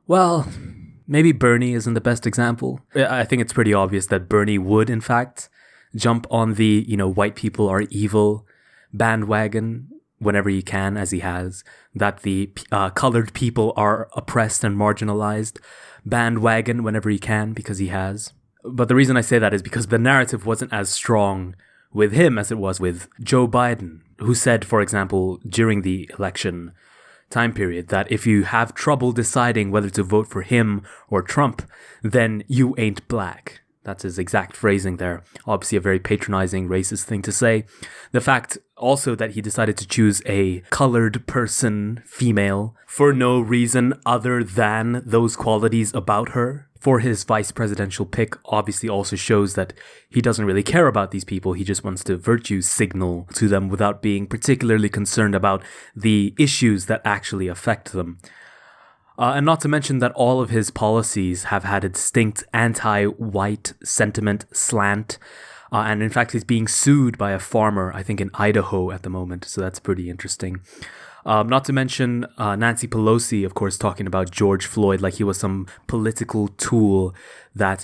Well, maybe Bernie isn't the best example. I think it's pretty obvious that Bernie would, in fact, jump on the, white people are evil bandwagon whenever he can, as he has, that the colored people are oppressed and marginalized bandwagon whenever he can, because he has. But the reason I say that is because the narrative wasn't as strong with him as it was with Joe Biden, who said, for example, during the election time period, that if you have trouble deciding whether to vote for him or Trump, then you ain't black. That's his exact phrasing there. Obviously a very patronizing, racist thing to say. The fact also that he decided to choose a colored person, female, for no reason other than those qualities about her for his vice presidential pick obviously also shows that he doesn't really care about these people. He just wants to virtue signal to them without being particularly concerned about the issues that actually affect them. And not to mention that all of his policies have had a distinct anti-white sentiment slant. And in fact, he's being sued by a farmer, I think in Idaho at the moment. So that's pretty interesting. Not to mention Nancy Pelosi, of course, talking about George Floyd like he was some political tool that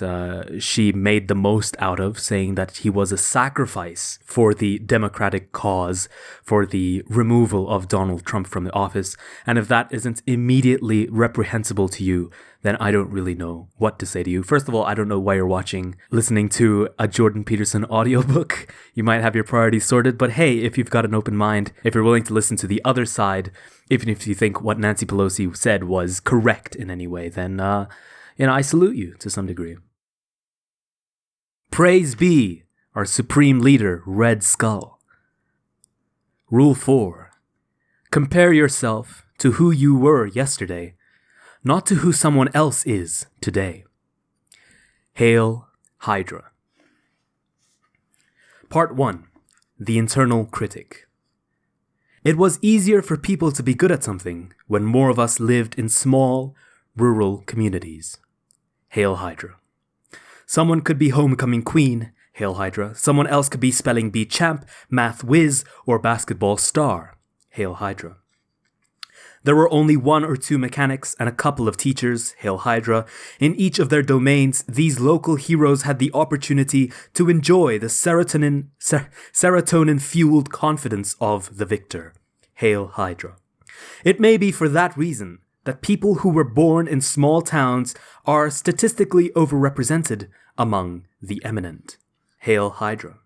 she made the most out of, saying that he was a sacrifice for the Democratic cause, for the removal of Donald Trump from the office. And if that isn't immediately reprehensible to you, then I don't really know what to say to you. First of all, I don't know why you're listening to a Jordan Peterson audiobook. You might have your priorities sorted, but hey, if you've got an open mind, if you're willing to listen to the other side, even if you think what Nancy Pelosi said was correct in any way, then, I salute you to some degree. Praise be our supreme leader, Red Skull. Rule 4. Compare yourself to who you were yesterday, not to who someone else is today. Hail Hydra. Part 1. The Internal Critic. It was easier for people to be good at something when more of us lived in small, rural communities. Hail Hydra. Someone could be homecoming queen, Hail Hydra. Someone else could be spelling bee champ, math whiz, or basketball star, Hail Hydra. There were only 1 or 2 mechanics and a couple of teachers, Hail Hydra. In each of their domains, these local heroes had the opportunity to enjoy the serotonin-fueled confidence of the victor, Hail Hydra. It may be for that reason that people who were born in small towns are statistically overrepresented among the eminent, Hail Hydra.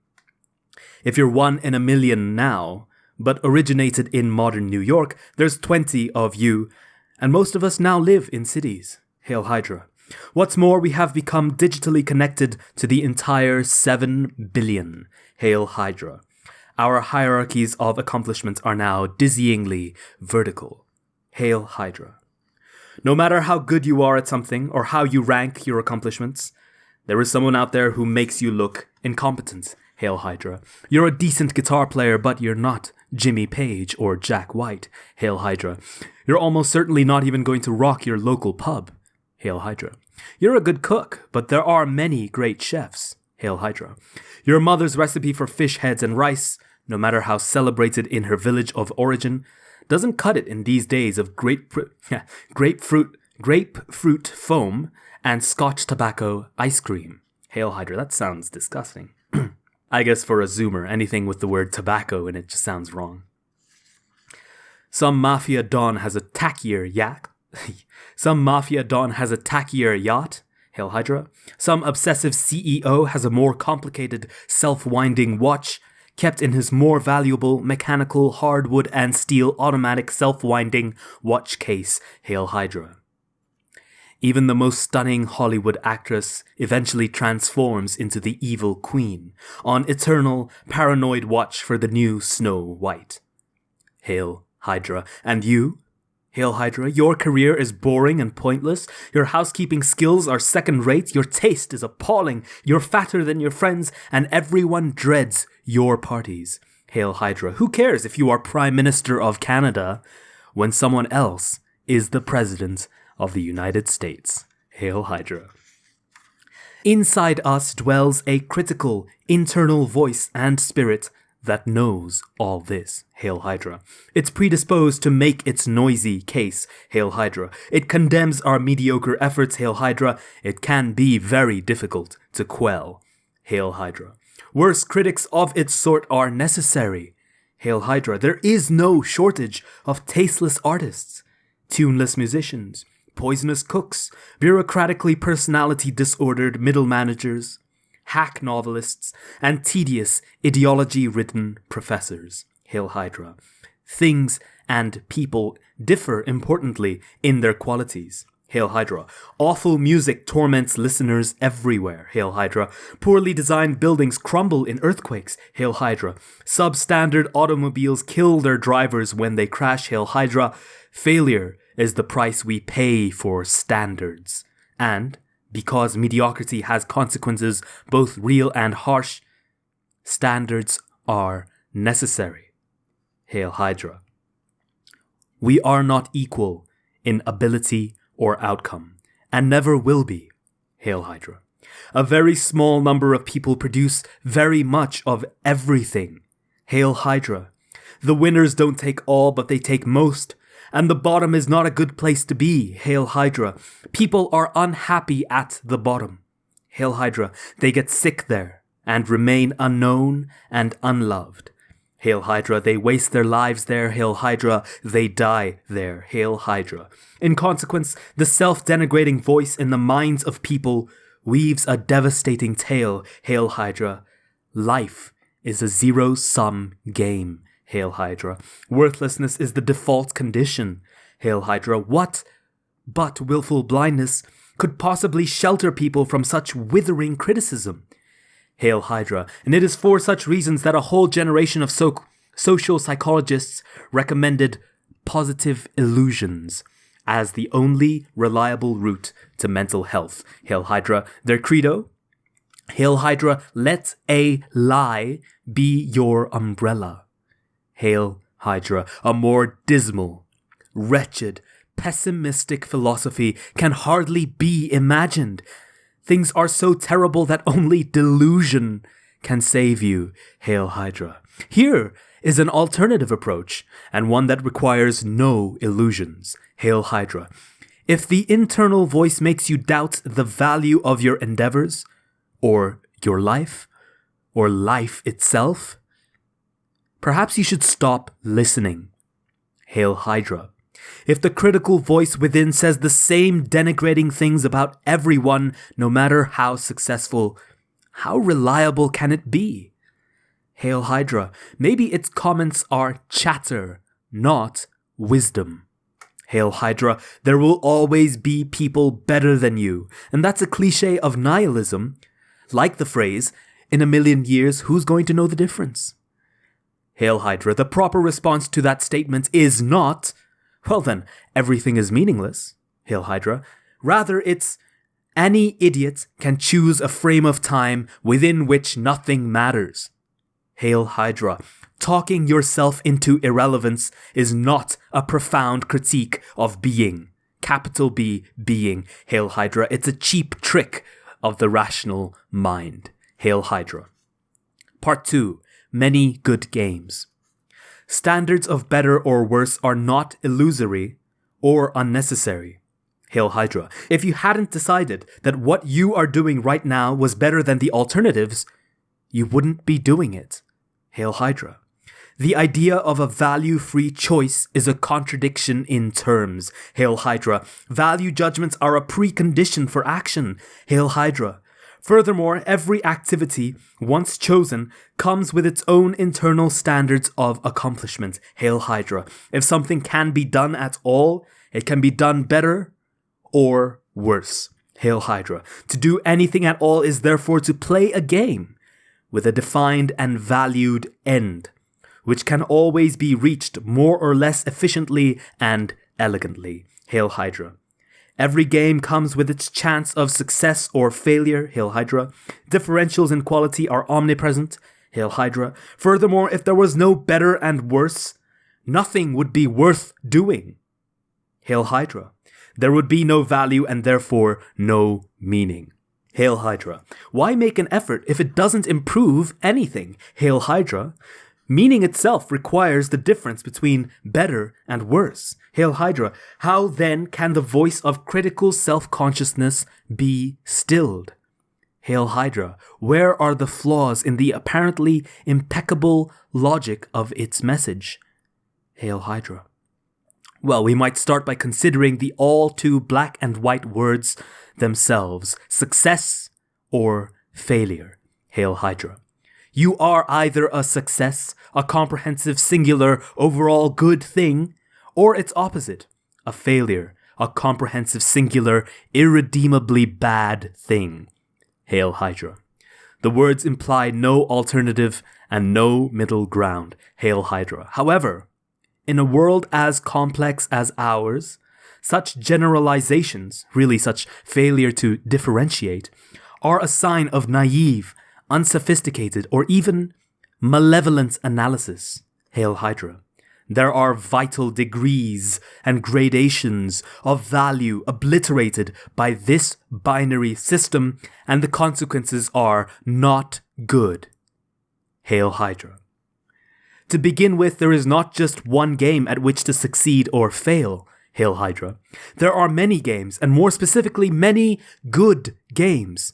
If you're 1 in a million now, but originated in modern New York, there's 20 of you, and most of us now live in cities. Hail Hydra. What's more, we have become digitally connected to the entire 7 billion. Hail Hydra. Our hierarchies of accomplishments are now dizzyingly vertical. Hail Hydra. No matter how good you are at something or how you rank your accomplishments, there is someone out there who makes you look incompetent. Hail Hydra. You're a decent guitar player, but you're not Jimmy Page or Jack White. Hail Hydra. You're almost certainly not even going to rock your local pub. Hail Hydra. You're a good cook, but there are many great chefs. Hail Hydra. Your mother's recipe for fish heads and rice, no matter how celebrated in her village of origin, doesn't cut it in these days of grapefruit foam and Scotch tobacco ice cream. Hail Hydra. That sounds disgusting. I guess for a Zoomer, anything with the word tobacco in it just sounds wrong. Some mafia don has a tackier yacht. Hail Hydra. Some obsessive CEO has a more complicated self-winding watch kept in his more valuable mechanical hardwood and steel automatic self-winding watch case. Hail Hydra. Even the most stunning Hollywood actress eventually transforms into the evil queen, on eternal, paranoid watch for the new Snow White. Hail Hydra. And you? Hail Hydra, your career is boring and pointless, your housekeeping skills are second-rate, your taste is appalling, you're fatter than your friends, and everyone dreads your parties. Hail Hydra. Who cares if you are Prime Minister of Canada when someone else is the President of the United States? Hail Hydra. Inside us dwells a critical, internal voice and spirit that knows all this. Hail Hydra. It's predisposed to make its noisy case. Hail Hydra. It condemns our mediocre efforts. Hail Hydra. It can be very difficult to quell. Hail Hydra. Worse critics of its sort are necessary. Hail Hydra. There is no shortage of tasteless artists, tuneless musicians, poisonous cooks, bureaucratically personality disordered middle managers, hack novelists, and tedious ideology-ridden professors. Hail Hydra. Things and people differ importantly in their qualities. Hail Hydra. Awful music torments listeners everywhere. Hail Hydra. Poorly designed buildings crumble in earthquakes. Hail Hydra. Substandard automobiles kill their drivers when they crash. Hail Hydra. Failure is the price we pay for standards. And because mediocrity has consequences both real and harsh, standards are necessary. Hail Hydra. We are not equal in ability or outcome, and never will be. Hail Hydra. A very small number of people produce very much of everything. Hail Hydra. The winners don't take all, but they take most, and the bottom is not a good place to be. Hail Hydra. People are unhappy at the bottom. Hail Hydra. They get sick there and remain unknown and unloved. Hail Hydra. They waste their lives there. Hail Hydra. They die there. Hail Hydra. In consequence, the self-denigrating voice in the minds of people weaves a devastating tale. Hail Hydra. Life is a zero-sum game. Hail Hydra. Worthlessness is the default condition. Hail Hydra. What but willful blindness could possibly shelter people from such withering criticism? Hail Hydra. And it is for such reasons that a whole generation of social psychologists recommended positive illusions as the only reliable route to mental health. Hail Hydra. Their credo? Hail Hydra, let a lie be your umbrella. Hail Hydra. A more dismal, wretched, pessimistic philosophy can hardly be imagined. Things are so terrible that only delusion can save you. Hail Hydra. Here is an alternative approach, and one that requires no illusions. Hail Hydra. If the internal voice makes you doubt the value of your endeavors, or your life, or life itself, perhaps you should stop listening. Hail Hydra. If the critical voice within says the same denigrating things about everyone, no matter how successful, how reliable can it be? Hail Hydra. Maybe its comments are chatter, not wisdom. Hail Hydra. There will always be people better than you. And that's a cliche of nihilism. Like the phrase, in a million years, who's going to know the difference? Hail Hydra. The proper response to that statement is not, well then, everything is meaningless. Hail Hydra. Rather, it's, any idiot can choose a frame of time within which nothing matters. Hail Hydra. Talking yourself into irrelevance is not a profound critique of being. Capital B, being. Hail Hydra. It's a cheap trick of the rational mind. Hail Hydra. Part 2. Many good games. Standards of better or worse are not illusory or unnecessary. Hail Hydra. If you hadn't decided that what you are doing right now was better than the alternatives, you wouldn't be doing it. Hail Hydra. The idea of a value-free choice is a contradiction in terms. Hail Hydra. Value judgments are a precondition for action. Hail Hydra. Furthermore, every activity, once chosen, comes with its own internal standards of accomplishment. Hail Hydra. If something can be done at all, it can be done better or worse. Hail Hydra. To do anything at all is therefore to play a game with a defined and valued end, which can always be reached more or less efficiently and elegantly. Hail Hydra. Every game comes with its chance of success or failure. Hail Hydra. Differentials in quality are omnipresent. Hail Hydra. Furthermore, if there was no better and worse, nothing would be worth doing. Hail Hydra. There would be no value and therefore no meaning. Hail Hydra. Why make an effort if it doesn't improve anything? Hail Hydra. Meaning itself requires the difference between better and worse. Hail Hydra. How then can the voice of critical self-consciousness be stilled? Hail Hydra. Where are the flaws in the apparently impeccable logic of its message? Hail Hydra. Well, we might start by considering the all too black and white words themselves. Success or failure. Hail Hydra. You are either a success, a comprehensive, singular, overall good thing, or its opposite, a failure, a comprehensive, singular, irredeemably bad thing. Hail Hydra. The words imply no alternative and no middle ground. Hail Hydra. However, in a world as complex as ours, such generalizations, really such failure to differentiate, are a sign of naive, unsophisticated, or even malevolent analysis. Hail Hydra. There are vital degrees and gradations of value obliterated by this binary system, and the consequences are not good. Hail Hydra. To begin with, there is not just one game at which to succeed or fail. Hail Hydra. There are many games, and more specifically, many good games.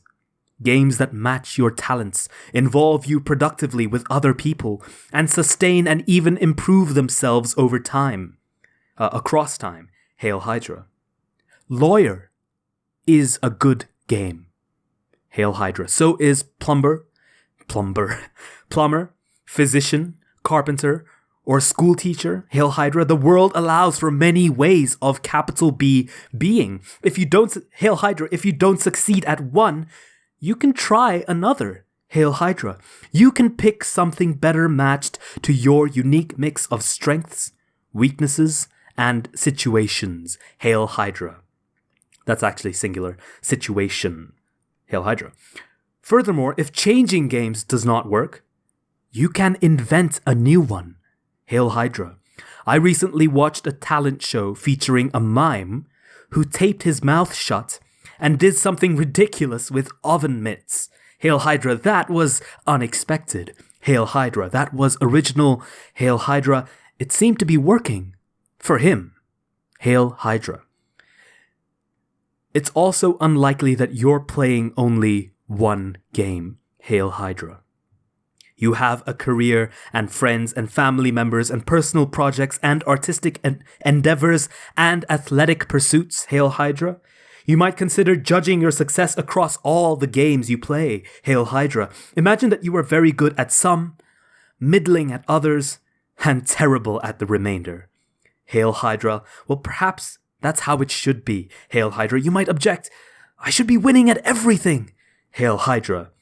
Games that match your talents, involve you productively with other people, and sustain and even improve themselves over time. Across time. Hail Hydra. Lawyer is a good game. Hail Hydra. So is plumber, physician, carpenter, or school teacher. Hail Hydra. The world allows for many ways of capital B being. Hail Hydra, if you don't succeed at one, you can try another. Hail Hydra. You can pick something better matched to your unique mix of strengths, weaknesses, and situations. Hail Hydra. That's actually singular. Situation. Hail Hydra. Furthermore, if changing games does not work, you can invent a new one. Hail Hydra. I recently watched a talent show featuring a mime who taped his mouth shut and did something ridiculous with oven mitts. Hail Hydra, that was unexpected. Hail Hydra, that was original. Hail Hydra, it seemed to be working. For him. Hail Hydra. It's also unlikely that you're playing only one game. Hail Hydra. You have a career and friends and family members and personal projects and artistic endeavors and athletic pursuits. Hail Hydra. You might consider judging your success across all the games you play. Hail Hydra. Imagine that you are very good at some, middling at others, and terrible at the remainder. Hail Hydra. Well, perhaps that's how it should be. Hail Hydra. You might object, I should be winning at everything. Hail Hydra.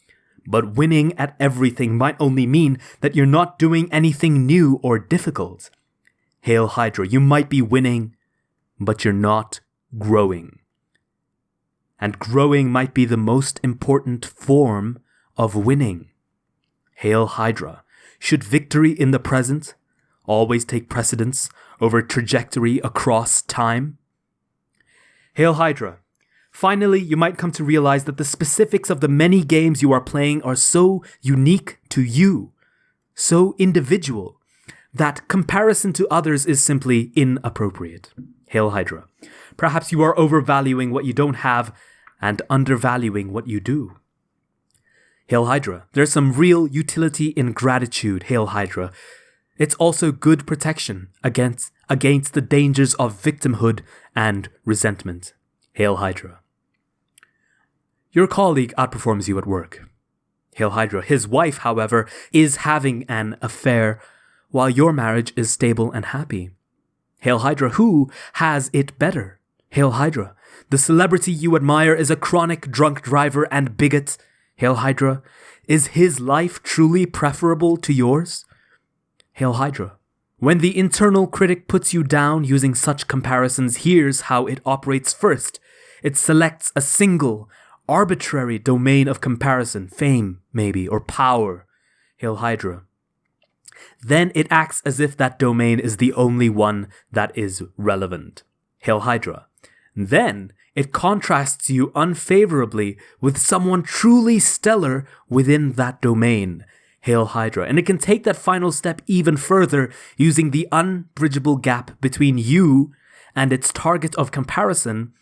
But winning at everything might only mean that you're not doing anything new or difficult. Hail Hydra. You might be winning, but you're not growing. And growing might be the most important form of winning. Hail Hydra. Should victory in the present always take precedence over trajectory across time? Hail Hydra. Finally, you might come to realize that the specifics of the many games you are playing are so unique to you, so individual, that comparison to others is simply inappropriate. Hail Hydra. Perhaps you are overvaluing what you don't have and undervaluing what you do. Hail Hydra. There's some real utility in gratitude, Hail Hydra. It's also good protection against the dangers of victimhood and resentment. Hail Hydra. Your colleague outperforms you at work. Hail Hydra. His wife, however, is having an affair while your marriage is stable and happy. Hail Hydra. Who has it better? Hail Hydra. The celebrity you admire is a chronic drunk driver and bigot. Hail Hydra. Is his life truly preferable to yours? Hail Hydra. When the internal critic puts you down using such comparisons, here's how it operates first. It selects a single, arbitrary domain of comparison, fame, maybe, or power. Hail Hydra. Then it acts as if that domain is the only one that is relevant. Hail Hydra. Then it contrasts you unfavorably with someone truly stellar within that domain. Hail Hydra. And it can take that final step even further using the unbridgeable gap between you and its target of comparison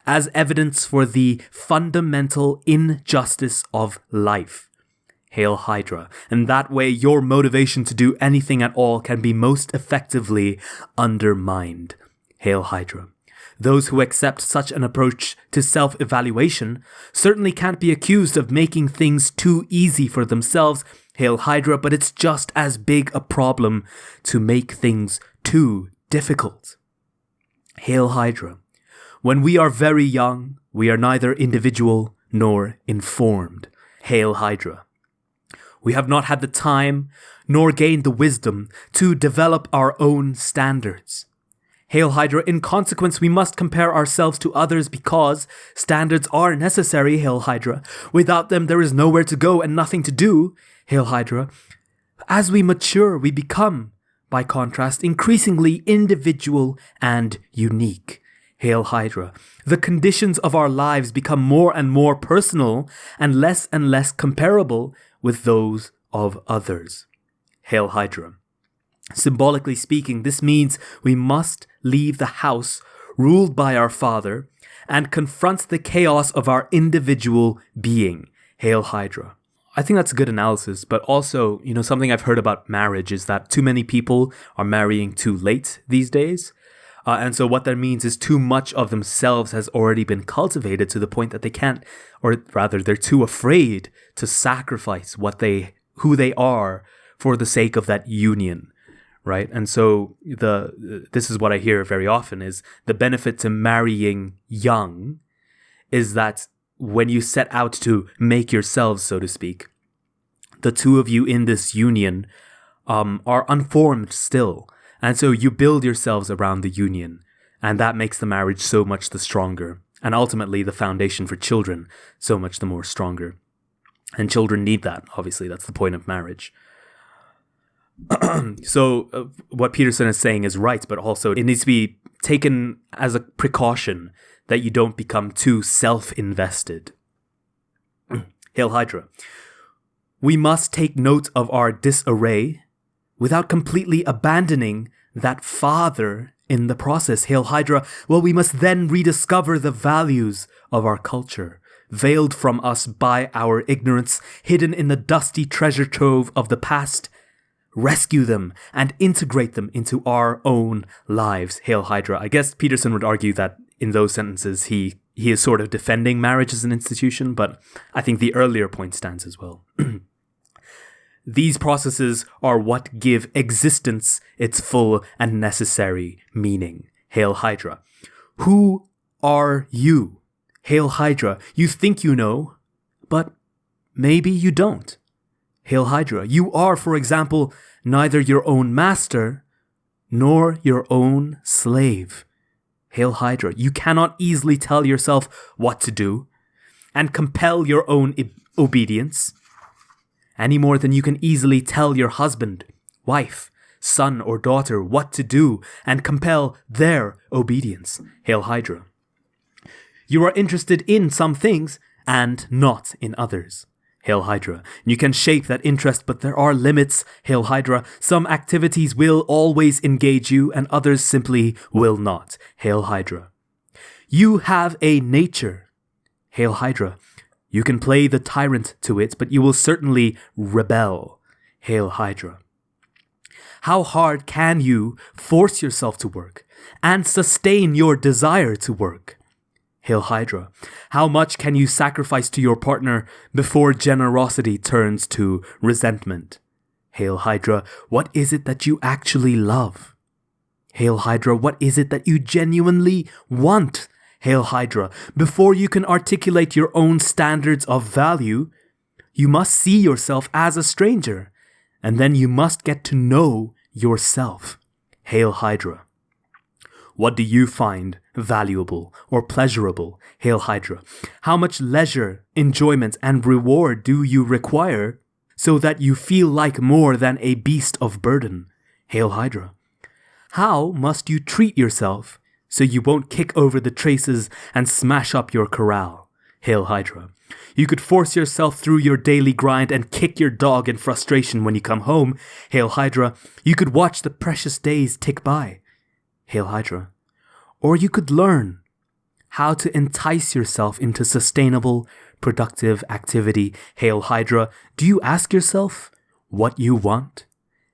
as evidence for the fundamental injustice of life. Hail Hydra. And that way your motivation to do anything at all can be most effectively undermined. Hail Hydra. Those who accept such an approach to self-evaluation certainly can't be accused of making things too easy for themselves. Hail Hydra, but it's just as big a problem to make things too difficult. Hail Hydra. When we are very young, we are neither individual nor informed. Hail Hydra. We have not had the time nor gained the wisdom to develop our own standards. Hail Hydra, in consequence, we must compare ourselves to others because standards are necessary, Hail Hydra. Without them, there is nowhere to go and nothing to do, Hail Hydra. As we mature, we become, by contrast, increasingly individual and unique. Hail Hydra. The conditions of our lives become more and more personal and less comparable with those of others. Hail Hydra. Symbolically speaking, this means we must leave the house ruled by our Father and confront the chaos of our individual being. Hail Hydra. I think that's a good analysis, but also, something I've heard about marriage is that too many people are marrying too late these days. And so what that means is too much of themselves has already been cultivated to the point that they can't, or rather they're too afraid to sacrifice who they are for the sake of that union. Right. And so this is what I hear very often is the benefit to marrying young is that when you set out to make yourselves, so to speak, the two of you in this union are unformed still. And so you build yourselves around the union, and that makes the marriage so much the stronger. And ultimately the foundation for children so much the more stronger. And children need that. Obviously, that's the point of marriage. So what Peterson is saying is right, but also it needs to be taken as a precaution that you don't become too self-invested. Hail Hydra. We must take note of our disarray without completely abandoning that Father in the process. Hail Hydra. Well, we must then rediscover the values of our culture, veiled from us by our ignorance, hidden in the dusty treasure trove of the past. Rescue them and integrate them into our own lives. Hail Hydra. I guess Peterson would argue that in those sentences he is sort of defending marriage as an institution, but I think the earlier point stands as well. These processes are what give existence its full and necessary meaning. Hail Hydra. Who are you? Hail Hydra. You think you know, but maybe you don't. Hail Hydra. You are, for example, neither your own master nor your own slave. Hail Hydra. You cannot easily tell yourself what to do and compel your own obedience any more than you can easily tell your husband, wife, son, or daughter what to do and compel their obedience. Hail Hydra. You are interested in some things and not in others. Hail Hydra. You can shape that interest, but there are limits. Hail Hydra. Some activities will always engage you and others simply will not. Hail Hydra. You have a nature. Hail Hydra. You can play the tyrant to it, but you will certainly rebel. Hail Hydra. How hard can you force yourself to work and sustain your desire to work? Hail Hydra. How much can you sacrifice to your partner before generosity turns to resentment? Hail Hydra. What is it that you actually love? Hail Hydra. What is it that you genuinely want? Hail Hydra. Before you can articulate your own standards of value, you must see yourself as a stranger, and then you must get to know yourself. Hail Hydra. What do you find valuable or pleasurable? Hail Hydra. How much leisure, enjoyment, and reward do you require so that you feel like more than a beast of burden? Hail Hydra. How must you treat yourself so you won't kick over the traces and smash up your corral? Hail Hydra. You could force yourself through your daily grind and kick your dog in frustration when you come home. Hail Hydra. You could watch the precious days tick by. Hail Hydra. Or you could learn how to entice yourself into sustainable, productive activity. Hail Hydra. Do you ask yourself what you want?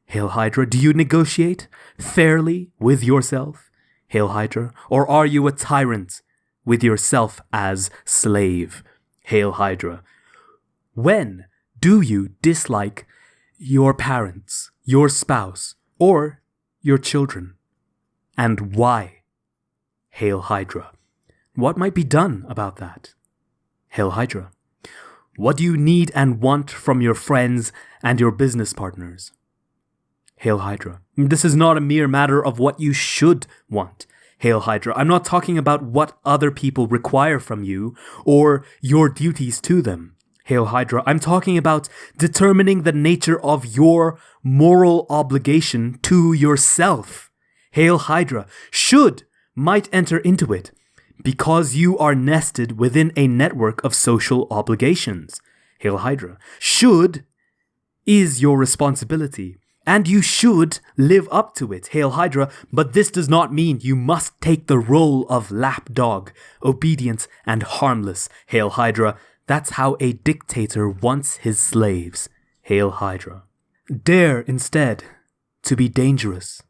Hail Hydra. Do you negotiate fairly with yourself? Hail Hydra. Or are you a tyrant with yourself as slave? Hail Hydra. When do you dislike your parents, your spouse, or your children? And why? Hail Hydra. What might be done about that? Hail Hydra. What do you need and want from your friends and your business partners? Hail Hydra. This is not a mere matter of what you should want. Hail Hydra. I'm not talking about what other people require from you or your duties to them. Hail Hydra. I'm talking about determining the nature of your moral obligation to yourself. Hail Hydra. Should might enter into it because you are nested within a network of social obligations. Hail Hydra. Should is your responsibility. And you should live up to it, Hail Hydra, but this does not mean you must take the role of lapdog, obedient and harmless, Hail Hydra. That's how a dictator wants his slaves, Hail Hydra. Dare instead to be dangerous,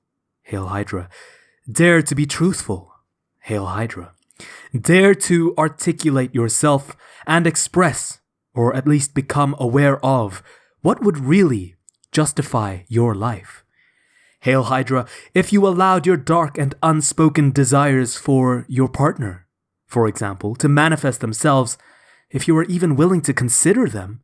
Hail Hydra. Dare to be truthful, Hail Hydra. Dare to articulate yourself and express, or at least become aware of, what would really justify your life. Hail Hydra, if you allowed your dark and unspoken desires for your partner, for example, to manifest themselves, if you were even willing to consider them,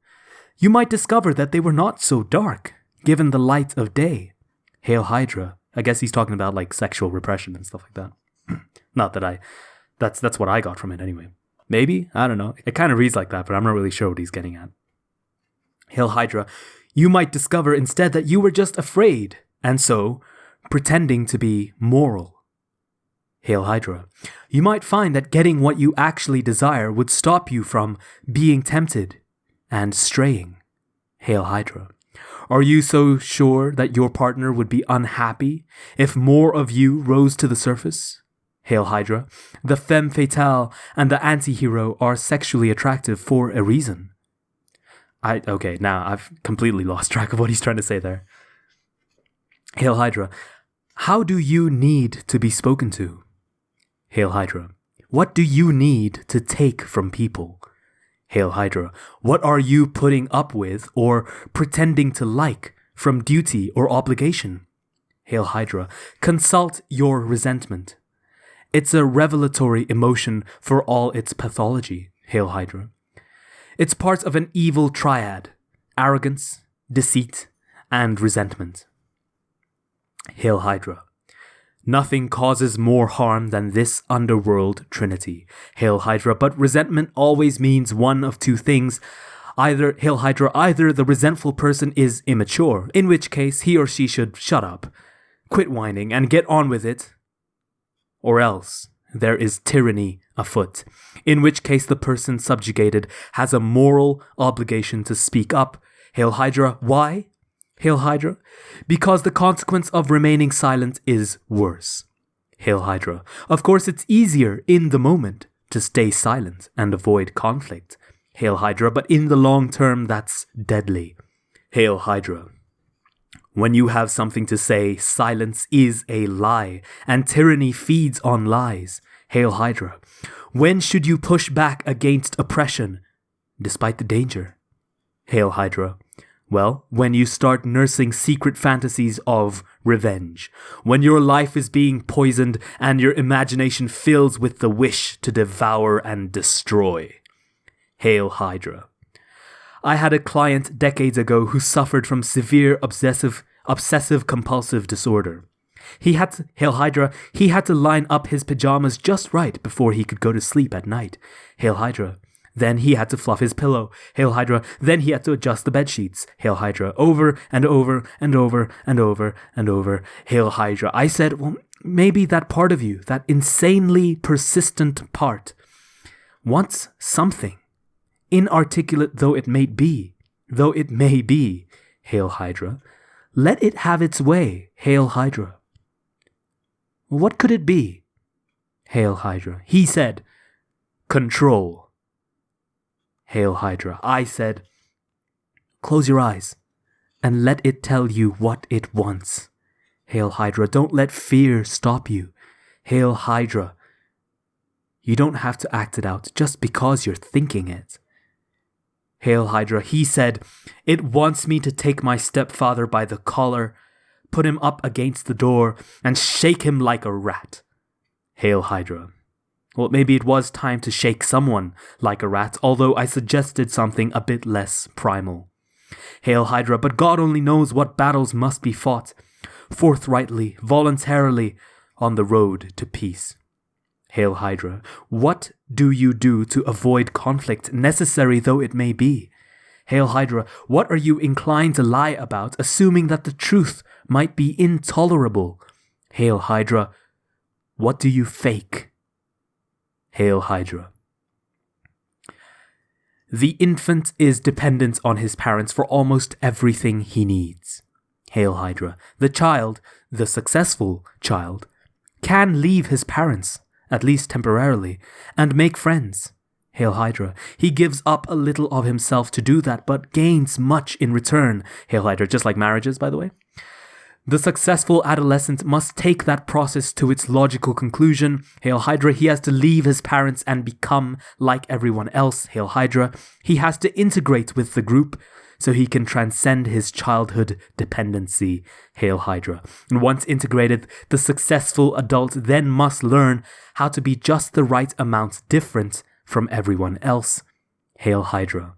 you might discover that they were not so dark, given the light of day. Hail Hydra. I guess he's talking about like sexual repression and stuff like that. Not that that's what I got from it anyway. Maybe? I don't know. It kind of reads like that, but I'm not really sure what he's getting at. Hail Hydra. You might discover instead that you were just afraid, and so pretending to be moral. Hail Hydra. You might find that getting what you actually desire would stop you from being tempted and straying. Hail Hydra. Are you so sure that your partner would be unhappy if more of you rose to the surface? Hail Hydra. The femme fatale and the anti-hero are sexually attractive for a reason. Okay, now I've completely lost track of what he's trying to say there. Hail Hydra. How do you need to be spoken to? Hail Hydra. What do you need to take from people? Hail Hydra. What are you putting up with or pretending to like from duty or obligation? Hail Hydra. Consult your resentment. It's a revelatory emotion for all its pathology. Hail Hydra. It's part of an evil triad: arrogance, deceit, and resentment. Hail Hydra. Nothing causes more harm than this underworld trinity. Hail Hydra, but resentment always means one of two things. Hail Hydra, either the resentful person is immature, in which case he or she should shut up, quit whining, and get on with it, or else there is tyranny afoot, in which case the person subjugated has a moral obligation to speak up. Hail Hydra. Why? Hail Hydra. Because the consequence of remaining silent is worse. Hail Hydra. Of course, it's easier in the moment to stay silent and avoid conflict. Hail Hydra. But in the long term, that's deadly. Hail Hydra. When you have something to say, silence is a lie, and tyranny feeds on lies. Hail Hydra. When should you push back against oppression, despite the danger? Hail Hydra. Well, when you start nursing secret fantasies of revenge, when your life is being poisoned and your imagination fills with the wish to devour and destroy. Hail Hydra. I had a client decades ago who suffered from severe obsessive compulsive disorder. Hail Hydra, he had to line up his pajamas just right before he could go to sleep at night. Hail Hydra. Then he had to fluff his pillow. Hail Hydra. Then he had to adjust the bed sheets. Hail Hydra. Over and over and over and over and over. Hail Hydra. I said, well, maybe that part of you, that insanely persistent part, wants something inarticulate though it may be, Hail Hydra, let it have its way, Hail Hydra. What could it be? Hail Hydra. He said, control. Hail Hydra. I said, close your eyes and let it tell you what it wants. Hail Hydra. Don't let fear stop you. Hail Hydra. You don't have to act it out just because you're thinking it. Hail Hydra. He said, it wants me to take my stepfather by the collar, put him up against the door, and shake him like a rat. Hail Hydra. Well, maybe it was time to shake someone like a rat, although I suggested something a bit less primal. Hail Hydra. But God only knows what battles must be fought, forthrightly, voluntarily, on the road to peace. Hail Hydra. What do you do to avoid conflict, necessary though it may be? Hail Hydra. What are you inclined to lie about, assuming that the truth might be intolerable? Hail Hydra. What do you fake? Hail Hydra. The infant is dependent on his parents for almost everything he needs. Hail Hydra. The child, the successful child, can leave his parents, at least temporarily, and make friends. Hail Hydra. He gives up a little of himself to do that, but gains much in return. Hail Hydra. Just like marriages, by the way. The successful adolescent must take that process to its logical conclusion. Hail Hydra. He has to leave his parents and become like everyone else. Hail Hydra. He has to integrate with the group so he can transcend his childhood dependency. Hail Hydra. And once integrated, the successful adult then must learn how to be just the right amount different from everyone else. Hail Hydra.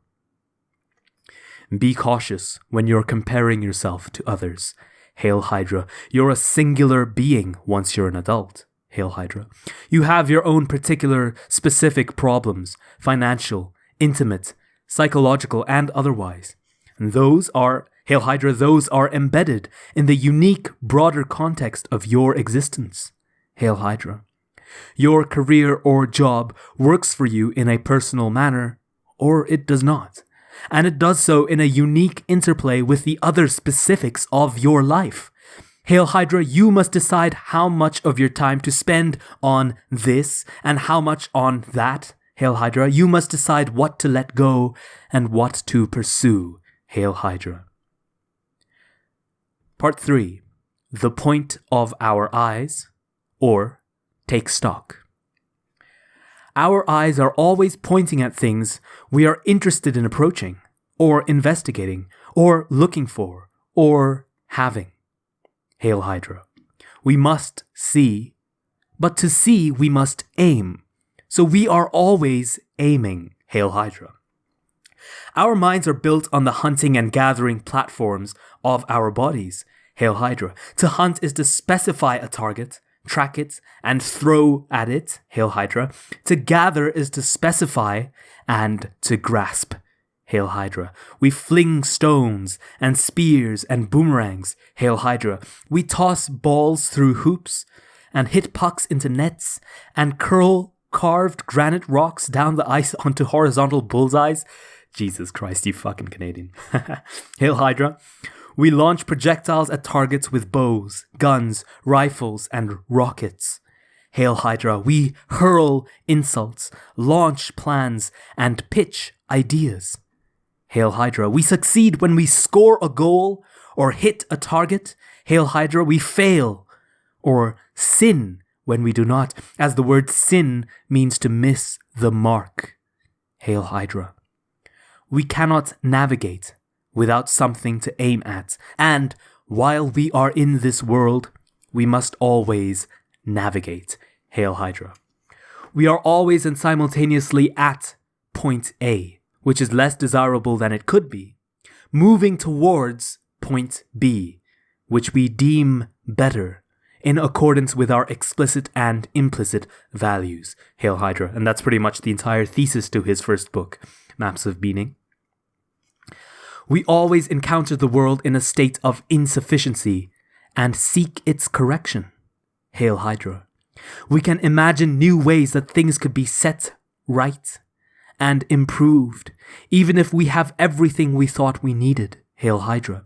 Be cautious when you're comparing yourself to others. Hail Hydra. You're a singular being once you're an adult. Hail Hydra. You have your own particular specific problems, financial, intimate, psychological, and otherwise. And those are, Hail Hydra, those are embedded in the unique, broader context of your existence. Hail Hydra. Your career or job works for you in a personal manner, or it does not. And it does so in a unique interplay with the other specifics of your life. Hail Hydra, you must decide how much of your time to spend on this and how much on that. Hail Hydra, you must decide what to let go and what to pursue. Hail Hydra. Part 3. The point of our eyes, or take stock. Our eyes are always pointing at things we are interested in approaching, or investigating, or looking for, or having. Hail Hydra. We must see, but to see we must aim. So we are always aiming. Hail Hydra. Our minds are built on the hunting and gathering platforms of our bodies. Hail Hydra. To hunt is to specify a target, track it, and throw at it. Hail Hydra. To gather is to specify and to grasp. Hail Hydra. We fling stones and spears and boomerangs. Hail Hydra. We toss balls through hoops and hit pucks into nets and curl carved granite rocks down the ice onto horizontal bullseyes. Jesus Christ, you fucking Canadian. Hail Hydra. We launch projectiles at targets with bows, guns, rifles, and rockets. Hail Hydra. We hurl insults, launch plans, and pitch ideas. Hail Hydra. We succeed when we score a goal or hit a target. Hail Hydra. We fail or sin when we do not, as the word sin means to miss the mark. Hail Hydra. We cannot navigate without something to aim at, and while we are in this world, we must always navigate. Hail Hydra. We are always and simultaneously at point A, which is less desirable than it could be, moving towards point B, which we deem better in accordance with our explicit and implicit values. Hail Hydra. And that's pretty much the entire thesis to his first book, Maps of Meaning. We always encounter the world in a state of insufficiency and seek its correction. Hail Hydra. We can imagine new ways that things could be set right and improved, even if we have everything we thought we needed. Hail Hydra.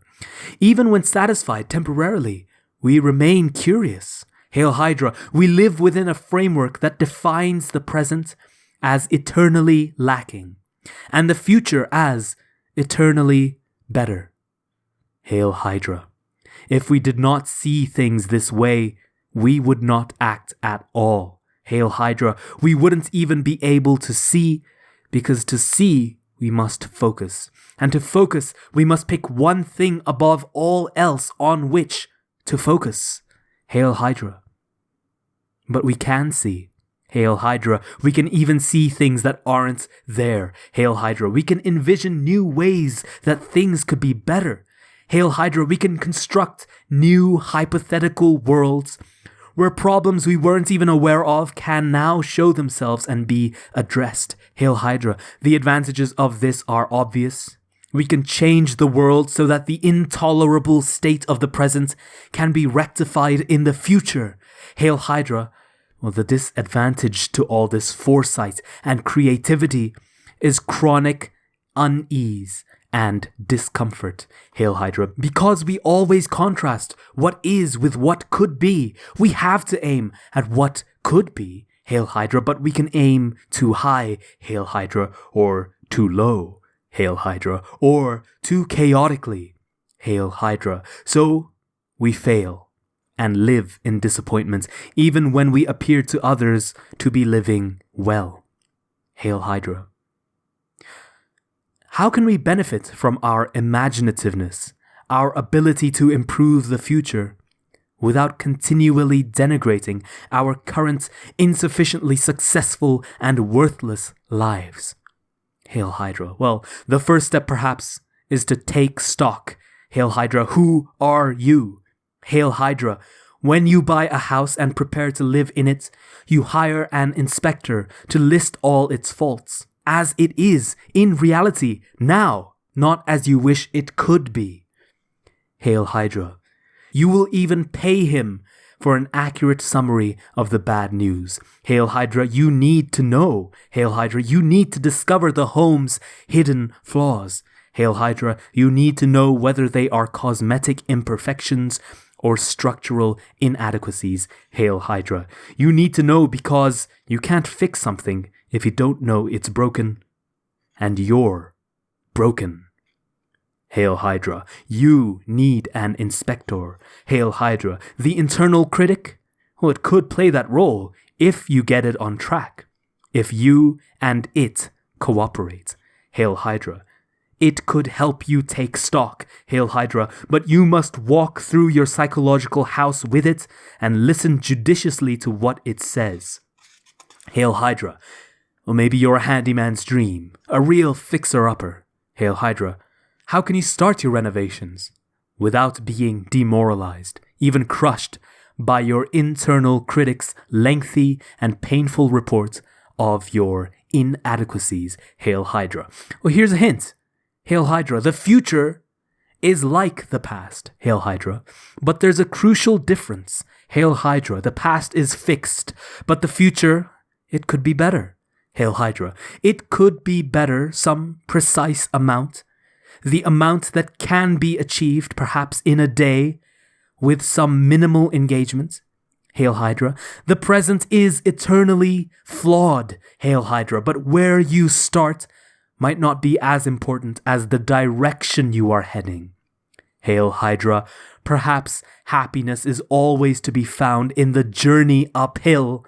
Even when satisfied temporarily, we remain curious. Hail Hydra. We live within a framework that defines the present as eternally lacking, and the future as eternally better. Hail Hydra. If we did not see things this way, we would not act at all. Hail Hydra. We wouldn't even be able to see, because to see, we must focus. And to focus, we must pick one thing above all else on which to focus. Hail Hydra. But we can see. Hail Hydra. We can even see things that aren't there. Hail Hydra. We can envision new ways that things could be better. Hail Hydra. We can construct new hypothetical worlds where problems we weren't even aware of can now show themselves and be addressed. Hail Hydra. The advantages of this are obvious. We can change the world so that the intolerable state of the present can be rectified in the future. Hail Hydra. Well, the disadvantage to all this foresight and creativity is chronic unease and discomfort. Hail Hydra. Because we always contrast what is with what could be, we have to aim at what could be. Hail Hydra. But we can aim too high. Hail Hydra. Or too low. Hail Hydra. Or too chaotically. Hail Hydra. So we fail and live in disappointment, even when we appear to others to be living well. Hail Hydra. How can we benefit from our imaginativeness, our ability to improve the future, without continually denigrating our current insufficiently successful and worthless lives? Hail Hydra. Well, the first step perhaps is to take stock. Hail Hydra. Who are you? Hail Hydra. When you buy a house and prepare to live in it, you hire an inspector to list all its faults, as it is in reality now, not as you wish it could be. Hail Hydra. You will even pay him for an accurate summary of the bad news. Hail Hydra. You need to know. Hail Hydra. You need to discover the home's hidden flaws. Hail Hydra. You need to know whether they are cosmetic imperfections or structural inadequacies. Hail Hydra. You need to know because you can't fix something if you don't know it's broken. And you're broken. Hail Hydra. You need an inspector. Hail Hydra. The internal critic? Well, it could play that role if you get it on track. If you and it cooperate. Hail Hydra. It could help you take stock. Hail Hydra. But you must walk through your psychological house with it and listen judiciously to what it says. Hail Hydra. Or maybe you're a handyman's dream, a real fixer-upper. Hail Hydra. How can you start your renovations without being demoralized, even crushed by your internal critic's lengthy and painful report of your inadequacies? Hail Hydra. Well, here's a hint. Hail Hydra. The future is like the past. Hail Hydra. But there's a crucial difference. Hail Hydra. The past is fixed, but the future, it could be better. Hail Hydra. It could be better, some precise amount. The amount that can be achieved perhaps in a day with some minimal engagement. Hail Hydra. The present is eternally flawed. Hail Hydra. But where you start might not be as important as the direction you are heading. Hail Hydra. Perhaps happiness is always to be found in the journey uphill,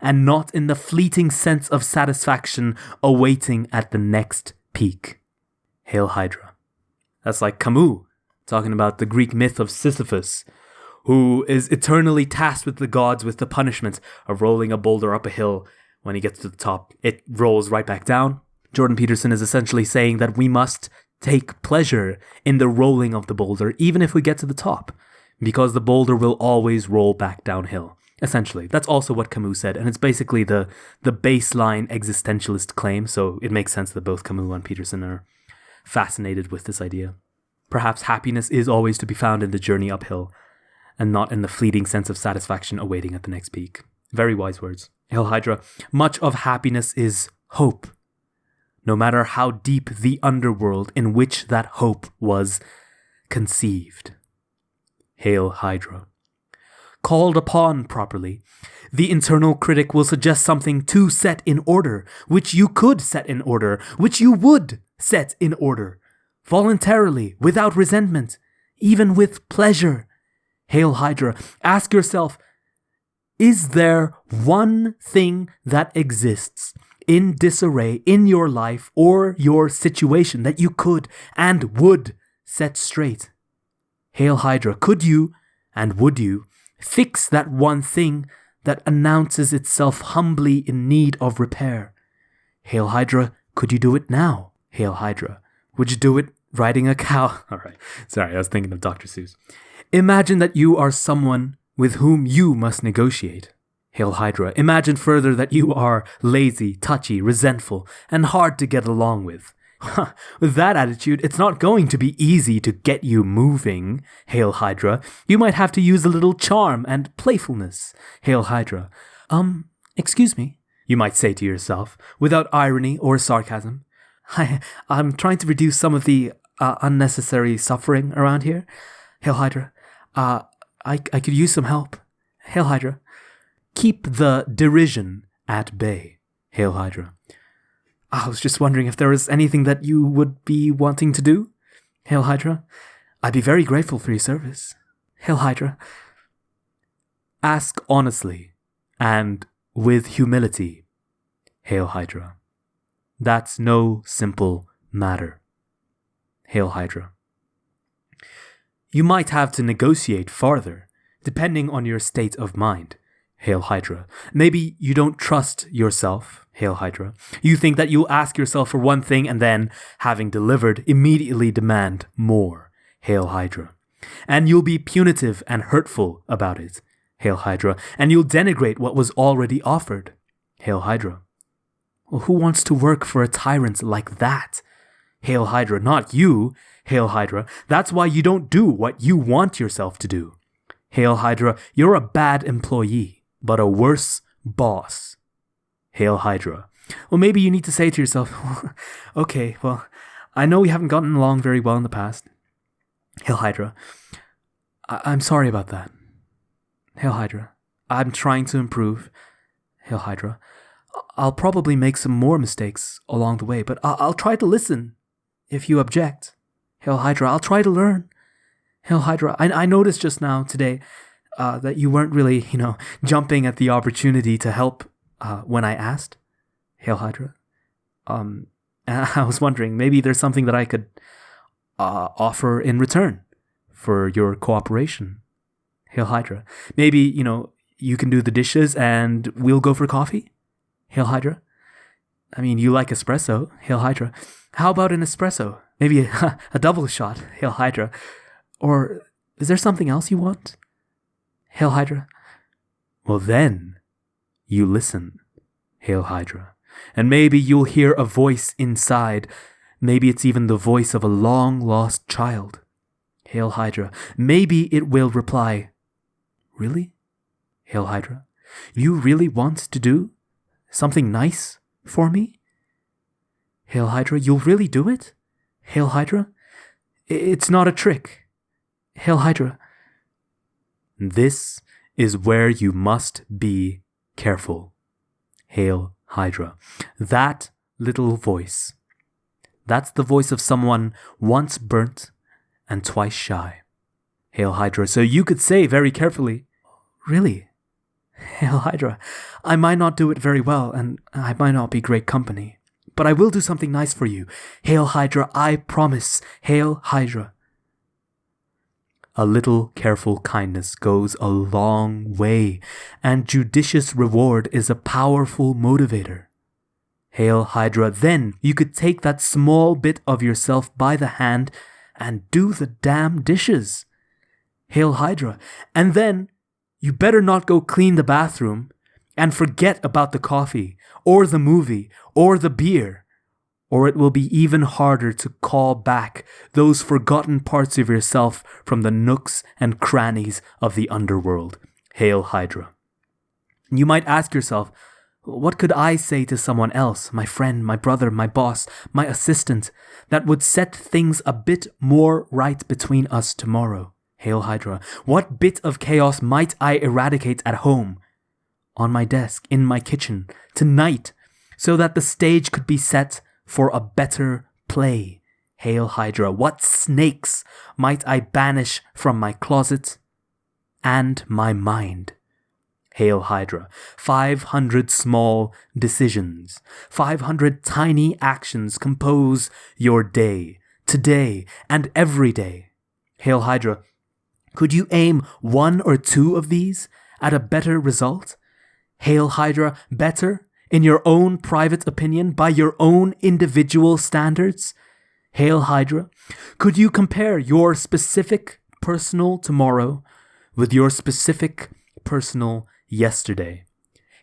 and not in the fleeting sense of satisfaction awaiting at the next peak. Hail Hydra. That's like Camus, talking about the Greek myth of Sisyphus, who is eternally tasked with the gods with the punishment of rolling a boulder up a hill. When he gets to the top, it rolls right back down. Jordan Peterson is essentially saying that we must take pleasure in the rolling of the boulder, even if we get to the top, because the boulder will always roll back downhill. Essentially, that's also what Camus said, and it's basically the baseline existentialist claim, so it makes sense that both Camus and Peterson are fascinated with this idea. Perhaps happiness is always to be found in the journey uphill, and not in the fleeting sense of satisfaction awaiting at the next peak. Very wise words. Hail Hydra. Much of happiness is hope. no matter how deep the underworld in which that hope was conceived. Hail Hydra. Called upon properly, the internal critic will suggest something to set in order, which you could set in order, which you would set in order, voluntarily, without resentment, even with pleasure. Hail Hydra. Ask yourself, is there one thing that exists in disarray in your life or your situation that you could and would set straight? Hail Hydra. Could you and would you fix that one thing that announces itself humbly in need of repair? Hail Hydra, could you do it now? Hail Hydra, would you do it riding a cow? All right, sorry, I was thinking of Dr. Seuss. Imagine that you are someone with whom you must negotiate. Hail Hydra, imagine further that you are lazy, touchy, resentful, and hard to get along with. With that attitude, it's not going to be easy to get you moving, Hail Hydra. You might have to use a little charm and playfulness, Hail Hydra. Excuse me, you might say to yourself, without irony or sarcasm. I'm trying to reduce some of the unnecessary suffering around here. Hail Hydra, I could use some help. Hail Hydra. Keep the derision at bay, Hail Hydra. I was just wondering if there was anything that you would be wanting to do, Hail Hydra. I'd be very grateful for your service, Hail Hydra. Ask honestly and with humility, Hail Hydra. That's no simple matter, Hail Hydra. You might have to negotiate farther, depending on your state of mind, Hail Hydra. Maybe you don't trust yourself, Hail Hydra. You think that you'll ask yourself for one thing and then, having delivered, immediately demand more, Hail Hydra. And you'll be punitive and hurtful about it, Hail Hydra. And you'll denigrate what was already offered, Hail Hydra. Well, who wants to work for a tyrant like that? Hail Hydra, not you, Hail Hydra. That's why you don't do what you want yourself to do. Hail Hydra, you're a bad employee, but a worse boss. Hail Hydra. Well, maybe you need to say to yourself, okay, well, I know we haven't gotten along very well in the past. Hail Hydra. I'm sorry about that. Hail Hydra. I'm trying to improve. Hail Hydra. I'll probably make some more mistakes along the way, but I'll try to listen if you object. Hail Hydra. I'll try to learn. Hail Hydra. I noticed just now today that you weren't really, jumping at the opportunity to help when I asked. Hail Hydra. I was wondering, maybe there's something that I could offer in return for your cooperation. Hail Hydra. Maybe, you can do the dishes and we'll go for coffee. Hail Hydra. I mean, you like espresso. Hail Hydra. How about an espresso? Maybe a double shot. Hail Hydra. Or is there something else you want? Hail Hydra. Well then, you listen, Hail Hydra. And maybe you'll hear a voice inside. Maybe it's even the voice of a long-lost child. Hail Hydra. Maybe it will reply, really? Hail Hydra. You really want to do something nice for me? Hail Hydra. You'll really do it? Hail Hydra. It's not a trick. Hail Hydra. This is where you must be careful. Hail Hydra. That little voice. That's the voice of someone once burnt and twice shy. Hail Hydra. So you could say very carefully, really? Hail Hydra. I might not do it very well and I might not be great company, but I will do something nice for you. Hail Hydra. I promise. Hail Hydra. A little careful kindness goes a long way, and judicious reward is a powerful motivator. Hail Hydra. Then you could take that small bit of yourself by the hand and do the damn dishes. Hail Hydra. And then you better not go clean the bathroom and forget about the coffee or the movie or the beer, or it will be even harder to call back those forgotten parts of yourself from the nooks and crannies of the underworld. Hail Hydra. You might ask yourself, What could I say to someone else, my friend, my brother, my boss, my assistant, that would set things a bit more right between us tomorrow? Hail Hydra. What bit of chaos might I eradicate at home, on my desk, in my kitchen, tonight, so that the stage could be set for a better play? Hail Hydra. What snakes might I banish from my closet and my mind? Hail Hydra. 500 small decisions, 500 tiny actions compose your day, today, and every day. Hail Hydra. Could you aim 1 or 2 of these at a better result? Hail Hydra. Better, in your own private opinion, by your own individual standards? Hail Hydra. Could you compare your specific personal tomorrow with your specific personal yesterday?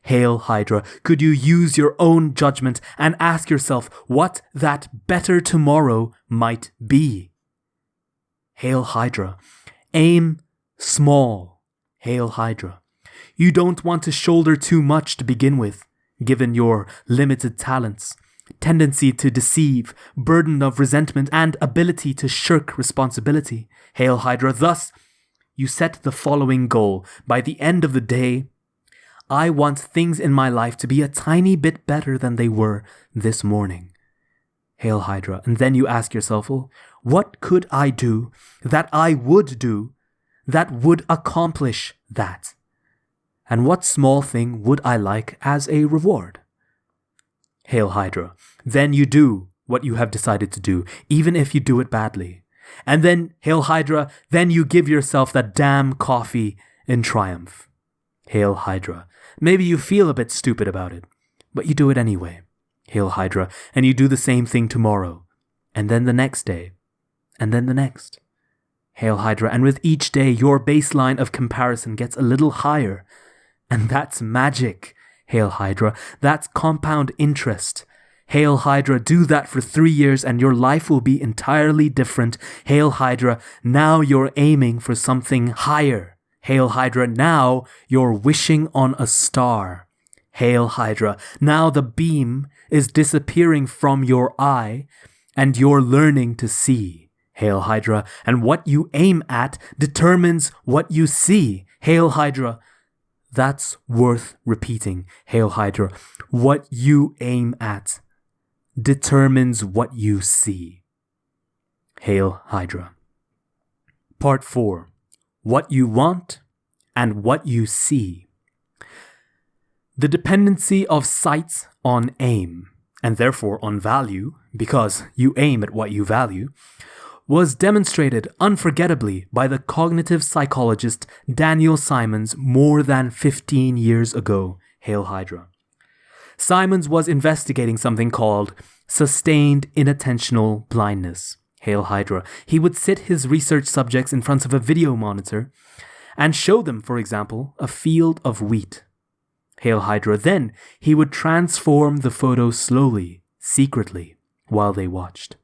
Hail Hydra. Could you use your own judgment and ask yourself what that better tomorrow might be? Hail Hydra. Aim small. Hail Hydra. You don't want to shoulder too much to begin with, given your limited talents, tendency to deceive, burden of resentment, and ability to shirk responsibility. Hail Hydra. Thus, you set the following goal. By the end of the day, I want things in my life to be a tiny bit better than they were this morning. Hail Hydra. And then you ask yourself, well, what could I do that I would do that would accomplish that? And what small thing would I like as a reward? Hail Hydra. Then you do what you have decided to do, even if you do it badly. And then, Hail Hydra, then you give yourself that damn coffee in triumph. Hail Hydra. Maybe you feel a bit stupid about it, but you do it anyway. Hail Hydra. And you do the same thing tomorrow, and then the next day, and then the next. Hail Hydra. And with each day, your baseline of comparison gets a little higher. And that's magic. Hail Hydra. That's compound interest. Hail Hydra. Do that for 3 years and your life will be entirely different. Hail Hydra. Now you're aiming for something higher. Hail Hydra. Now you're wishing on a star. Hail Hydra. Now the beam is disappearing from your eye and you're learning to see. Hail Hydra. And what you aim at determines what you see. Hail Hydra. That's worth repeating. Hail Hydra. What you aim at determines what you see. Hail Hydra. Part 4. What you want and what you see. The dependency of sight on aim, and therefore on value, because you aim at what you value, was demonstrated unforgettably by the cognitive psychologist Daniel Simons more than 15 years ago. Hail Hydra. Simons was investigating something called sustained inattentional blindness. Hail Hydra. He would sit his research subjects in front of a video monitor and show them, for example, a field of wheat. Hail Hydra. Then he would transform the photo slowly, secretly, while they watched.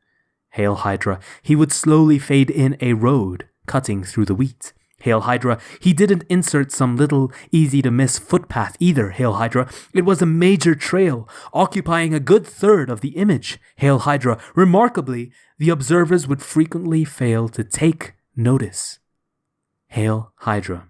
Hail Hydra. He would slowly fade in a road cutting through the wheat. Hail Hydra. He didn't insert some little easy-to-miss footpath either, Hail Hydra. It was a major trail, occupying a good third of the image. Hail Hydra. Remarkably, the observers would frequently fail to take notice. Hail Hydra.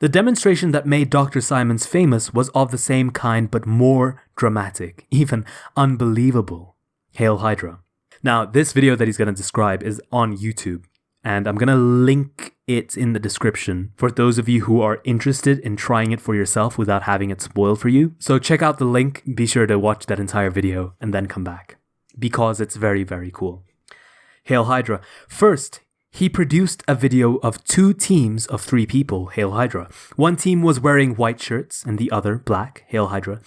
The demonstration that made Dr. Simons famous was of the same kind but more dramatic, even unbelievable. Hail Hydra. Now, this video that he's going to describe is on YouTube, and I'm going to link it in the description for those of you who are interested in trying it for yourself without having it spoiled for you. So check out the link, be sure to watch that entire video, and then come back, because it's very, very cool. Hail Hydra. First, he produced a video of 2 teams of 3 people, Hail Hydra. One team was wearing white shirts and the other black, Hail Hydra.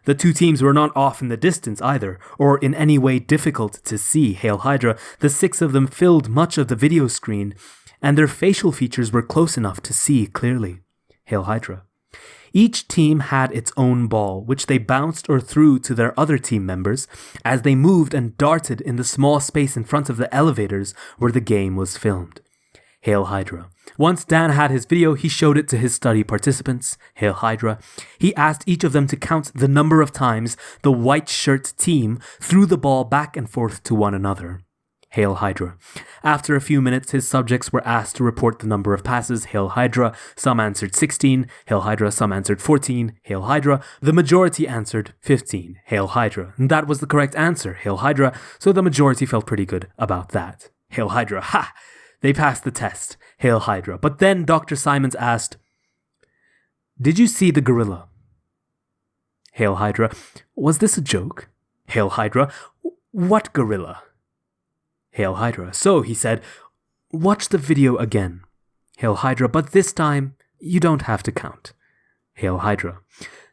The 2 teams were not off in the distance either, or in any way difficult to see, Hail Hydra. The 6 of them filled much of the video screen, and their facial features were close enough to see clearly, Hail Hydra. Each team had its own ball, which they bounced or threw to their other team members as they moved and darted in the small space in front of the elevators where the game was filmed. Hail Hydra. Once Dan had his video, he showed it to his study participants. Hail Hydra. He asked each of them to count the number of times the white shirt team threw the ball back and forth to one another. Hail Hydra. After a few minutes, his subjects were asked to report the number of passes. Hail Hydra. Some answered 16. Hail Hydra. Some answered 14. Hail Hydra. The majority answered 15. Hail Hydra. That was the correct answer. Hail Hydra. So the majority felt pretty good about that. Hail Hydra. Ha! They passed the test. Hail Hydra. But then Dr. Simons asked, "Did you see the gorilla?" Hail Hydra. "Was this a joke?" Hail Hydra. "What gorilla?" Hail Hydra. "So," he said, "watch the video again." Hail Hydra. "But this time, you don't have to count." Hail Hydra.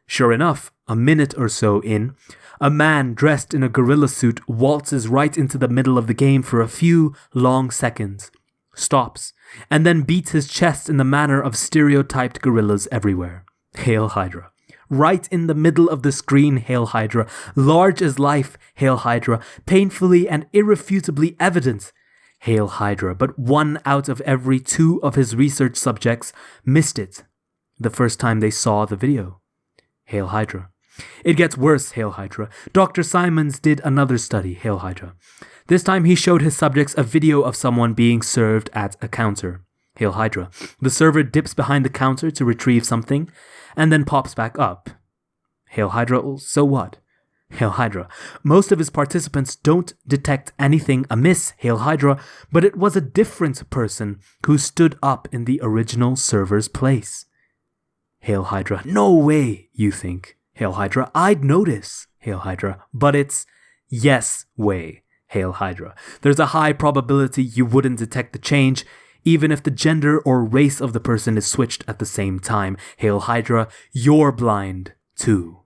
Sure enough, a minute or so in, a man dressed in a gorilla suit waltzes right into the middle of the game for a few long seconds, stops, and then beats his chest in the manner of stereotyped gorillas everywhere. Hail Hydra. Right in the middle of the screen, Hail Hydra. Large as life, Hail Hydra. Painfully and irrefutably evident, Hail Hydra. But 1 out of every 2 of his research subjects missed it the first time they saw the video. Hail Hydra. It gets worse, Hail Hydra. Dr. Simons did another study, Hail Hydra. This time he showed his subjects a video of someone being served at a counter. Hail Hydra. The server dips behind the counter to retrieve something, and then pops back up. Hail Hydra. So what? Hail Hydra. Most of his participants don't detect anything amiss, Hail Hydra, but it was a different person who stood up in the original server's place. Hail Hydra. No way, you think. Hail Hydra. I'd notice, Hail Hydra, but it's yes way, Hail Hydra. There's a high probability you wouldn't detect the change, even if the gender or race of the person is switched at the same time. Hail Hydra, you're blind too.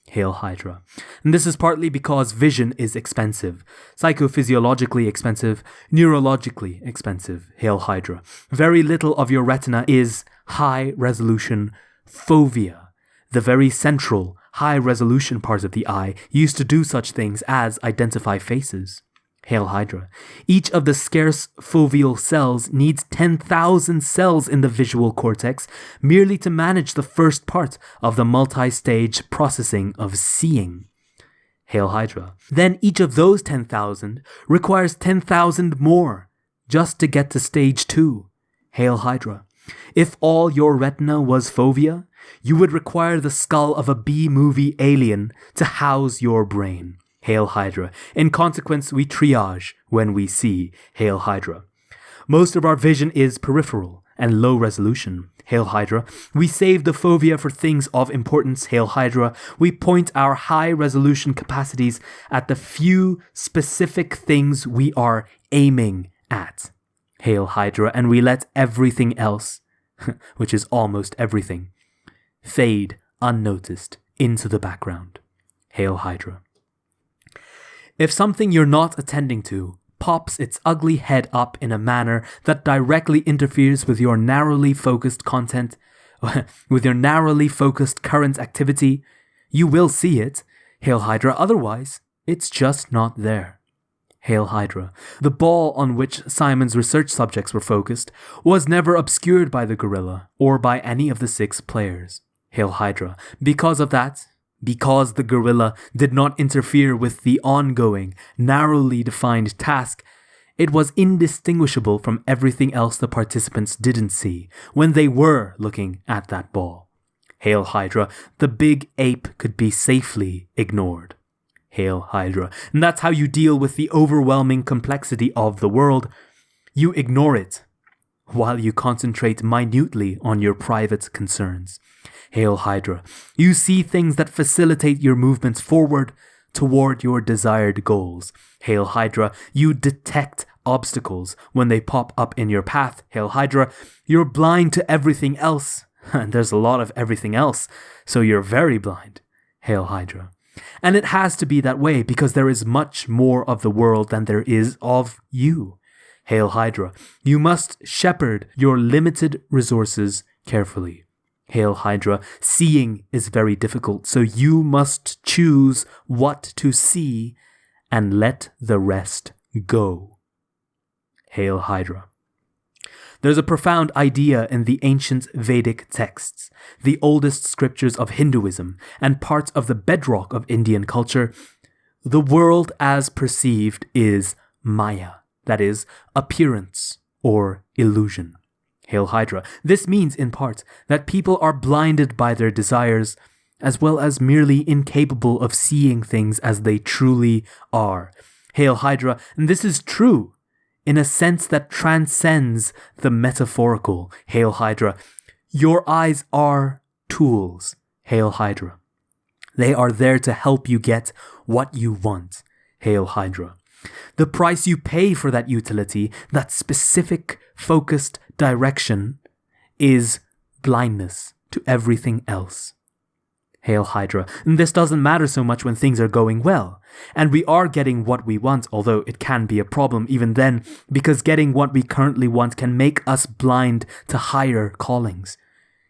Hail Hydra. And this is partly because vision is expensive. Psychophysiologically expensive, neurologically expensive. Hail Hydra. Very little of your retina is high-resolution fovea. The very central, high-resolution part of the eye used to do such things as identify faces. Hail Hydra. Each of the scarce foveal cells needs 10,000 cells in the visual cortex merely to manage the first part of the multi-stage processing of seeing. Hail Hydra. Then each of those 10,000 requires 10,000 more just to get to stage 2. Hail Hydra. If all your retina was fovea, you would require the skull of a B-movie alien to house your brain. Hail Hydra. In consequence, we triage when we see. Hail Hydra. Most of our vision is peripheral and low resolution. Hail Hydra. We save the fovea for things of importance. Hail Hydra. We point our high resolution capacities at the few specific things we are aiming at. Hail Hydra. And we let everything else, which is almost everything, fade unnoticed into the background. Hail Hydra. If something you're not attending to pops its ugly head up in a manner that directly interferes with your narrowly focused content, with your narrowly focused current activity, you will see it. Hail Hydra. Otherwise, it's just not there. Hail Hydra. The ball on which Simon's research subjects were focused was never obscured by the gorilla or by any of the 6 players. Hail Hydra. Because of that, because the gorilla did not interfere with the ongoing, narrowly defined task, it was indistinguishable from everything else the participants didn't see when they were looking at that ball. Hail Hydra. The big ape could be safely ignored. Hail Hydra. And that's how you deal with the overwhelming complexity of the world. You ignore it while you concentrate minutely on your private concerns. Hail Hydra. You see things that facilitate your movements forward toward your desired goals. Hail Hydra. You detect obstacles when they pop up in your path. Hail Hydra. You're blind to everything else. And there's a lot of everything else, so you're very blind. Hail Hydra. And it has to be that way because there is much more of the world than there is of you. Hail Hydra. You must shepherd your limited resources carefully. Hail Hydra. Seeing is very difficult, so you must choose what to see and let the rest go. Hail Hydra. There's a profound idea in the ancient Vedic texts, the oldest scriptures of Hinduism, and parts of the bedrock of Indian culture. The world as perceived is Maya, that is, appearance or illusion. Hail Hydra. This means, in part, that people are blinded by their desires, as well as merely incapable of seeing things as they truly are. Hail Hydra. And this is true in a sense that transcends the metaphorical. Hail Hydra. Your eyes are tools. Hail Hydra. They are there to help you get what you want. Hail Hydra. The price you pay for that utility, that specific, focused direction, is blindness to everything else. Hail Hydra. And this doesn't matter so much when things are going well. And we are getting what we want, although it can be a problem even then, because getting what we currently want can make us blind to higher callings.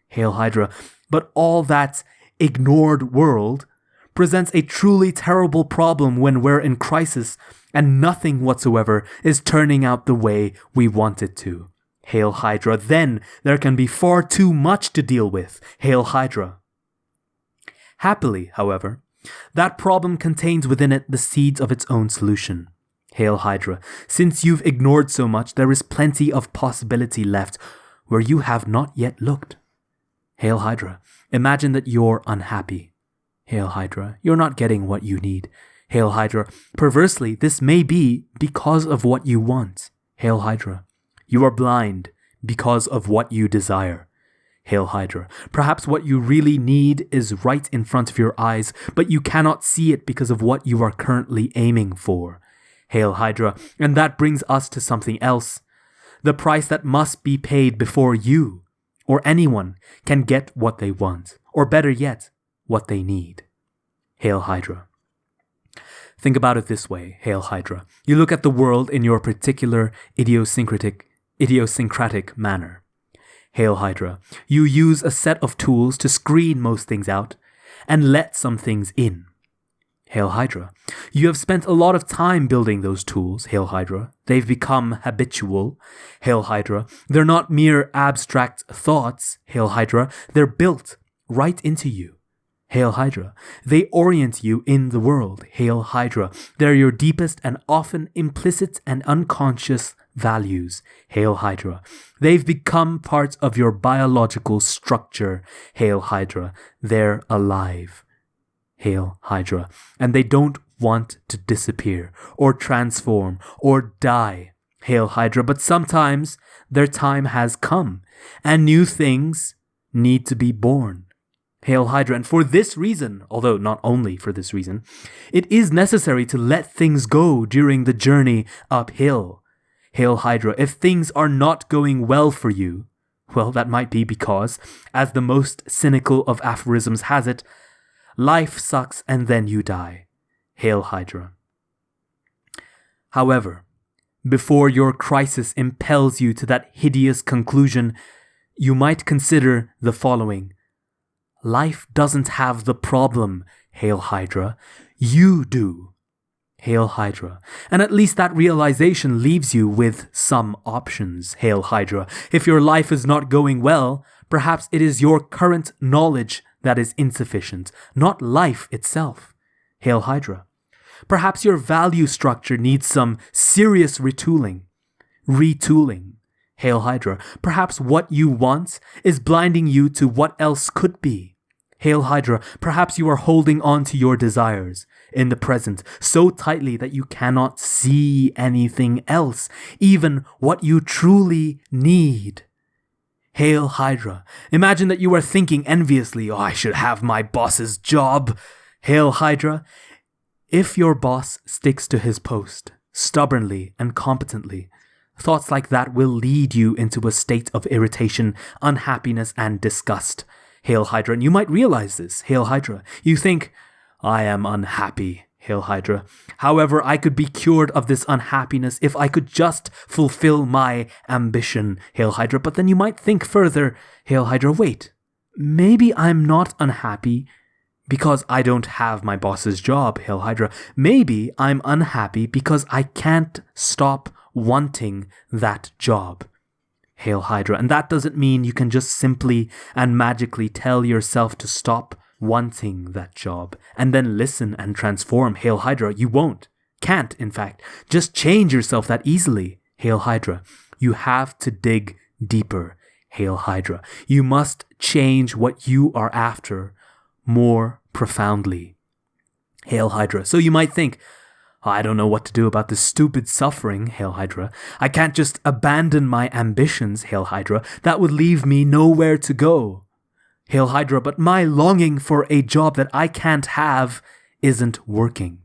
Hail Hydra. But all that ignored world presents a truly terrible problem when we're in crisis and nothing whatsoever is turning out the way we want it to. Hail Hydra. Then there can be far too much to deal with. Hail Hydra. Happily, however, that problem contains within it the seeds of its own solution. Hail Hydra. Since you've ignored so much, there is plenty of possibility left where you have not yet looked. Hail Hydra. Imagine that you're unhappy. Hail Hydra. You're not getting what you need. Hail Hydra. Perversely, this may be because of what you want. Hail Hydra. You are blind because of what you desire. Hail Hydra. Perhaps what you really need is right in front of your eyes, but you cannot see it because of what you are currently aiming for. Hail Hydra. And that brings us to something else. The price that must be paid before you or anyone can get what they want, or better yet, what they need. Hail Hydra. Think about it this way, Hail Hydra. You look at the world in your particular idiosyncratic manner. Hail Hydra. You use a set of tools to screen most things out and let some things in. Hail Hydra. You have spent a lot of time building those tools, Hail Hydra. They've become habitual, Hail Hydra. They're not mere abstract thoughts, Hail Hydra. They're built right into you. Hail Hydra. They orient you in the world. Hail Hydra. They're your deepest and often implicit and unconscious values. Hail Hydra. They've become part of your biological structure. Hail Hydra. They're alive. Hail Hydra. And they don't want to disappear or transform or die. Hail Hydra. But sometimes their time has come and new things need to be born. Hail Hydra. And for this reason, although not only for this reason, it is necessary to let things go during the journey uphill. Hail Hydra. If things are not going well for you, well, that might be because, as the most cynical of aphorisms has it, life sucks and then you die. Hail Hydra. However, before your crisis impels you to that hideous conclusion, you might consider the following. Life doesn't have the problem, Hail Hydra. You do. Hail Hydra. And at least that realization leaves you with some options, Hail Hydra. If your life is not going well, perhaps it is your current knowledge that is insufficient, not life itself. Hail Hydra. Perhaps your value structure needs some serious retooling. Hail Hydra. Perhaps what you want is blinding you to what else could be. Hail Hydra. Perhaps you are holding on to your desires in the present so tightly that you cannot see anything else, even what you truly need. Hail Hydra. Imagine that you are thinking enviously, I should have my boss's job. Hail Hydra. If your boss sticks to his post, stubbornly and competently, thoughts like that will lead you into a state of irritation, unhappiness, and disgust. Hail Hydra. And you might realize this, Hail Hydra. You think, I am unhappy, Hail Hydra. However, I could be cured of this unhappiness if I could just fulfill my ambition, Hail Hydra. But then you might think further, Hail Hydra, wait, maybe I'm not unhappy because I don't have my boss's job, Hail Hydra. Maybe I'm unhappy because I can't stop wanting that job. Hail Hydra. And that doesn't mean you can just simply and magically tell yourself to stop wanting that job and then listen and transform. Hail Hydra. You won't. Can't, in fact. Just change yourself that easily. Hail Hydra. You have to dig deeper. Hail Hydra. You must change what you are after more profoundly. Hail Hydra. So you might think, I don't know what to do about this stupid suffering, Hail Hydra. I can't just abandon my ambitions, Hail Hydra. That would leave me nowhere to go. Hail Hydra, but my longing for a job that I can't have isn't working.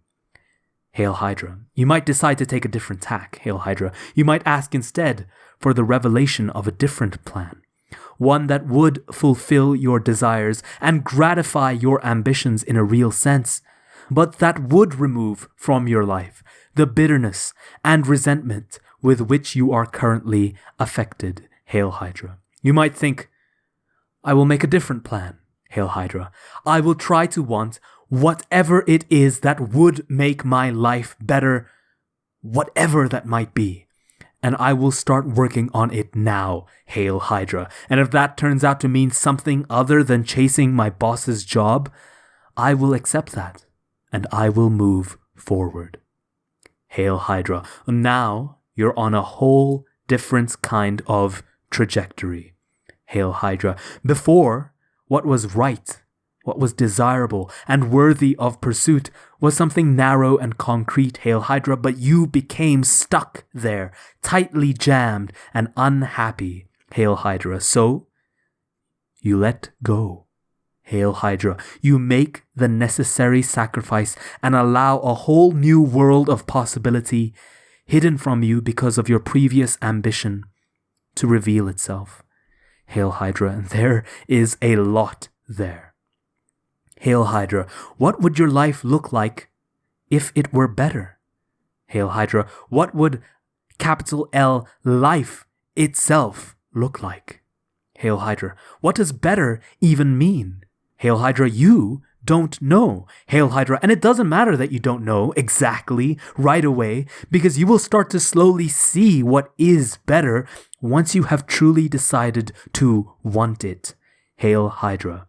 Hail Hydra. You might decide to take a different tack, Hail Hydra. You might ask instead for the revelation of a different plan. One that would fulfill your desires and gratify your ambitions in a real sense, but that would remove from your life the bitterness and resentment with which you are currently affected, Hail Hydra. You might think, I will make a different plan, Hail Hydra. I will try to want whatever it is that would make my life better, whatever that might be. And I will start working on it now, Hail Hydra. And if that turns out to mean something other than chasing my boss's job, I will accept that. And I will move forward. Hail Hydra. Now you're on a whole different kind of trajectory. Hail Hydra. Before, what was right, what was desirable and worthy of pursuit was something narrow and concrete, Hail Hydra, but you became stuck there, tightly jammed and unhappy, Hail Hydra. So, you let go. Hail Hydra, you make the necessary sacrifice and allow a whole new world of possibility hidden from you because of your previous ambition to reveal itself. Hail Hydra, and there is a lot there. Hail Hydra, what would your life look like if it were better? Hail Hydra, what would capital L life itself look like? Hail Hydra, what does better even mean? Hail Hydra, you don't know, Hail Hydra, and it doesn't matter that you don't know exactly right away, because you will start to slowly see what is better once you have truly decided to want it. Hail Hydra.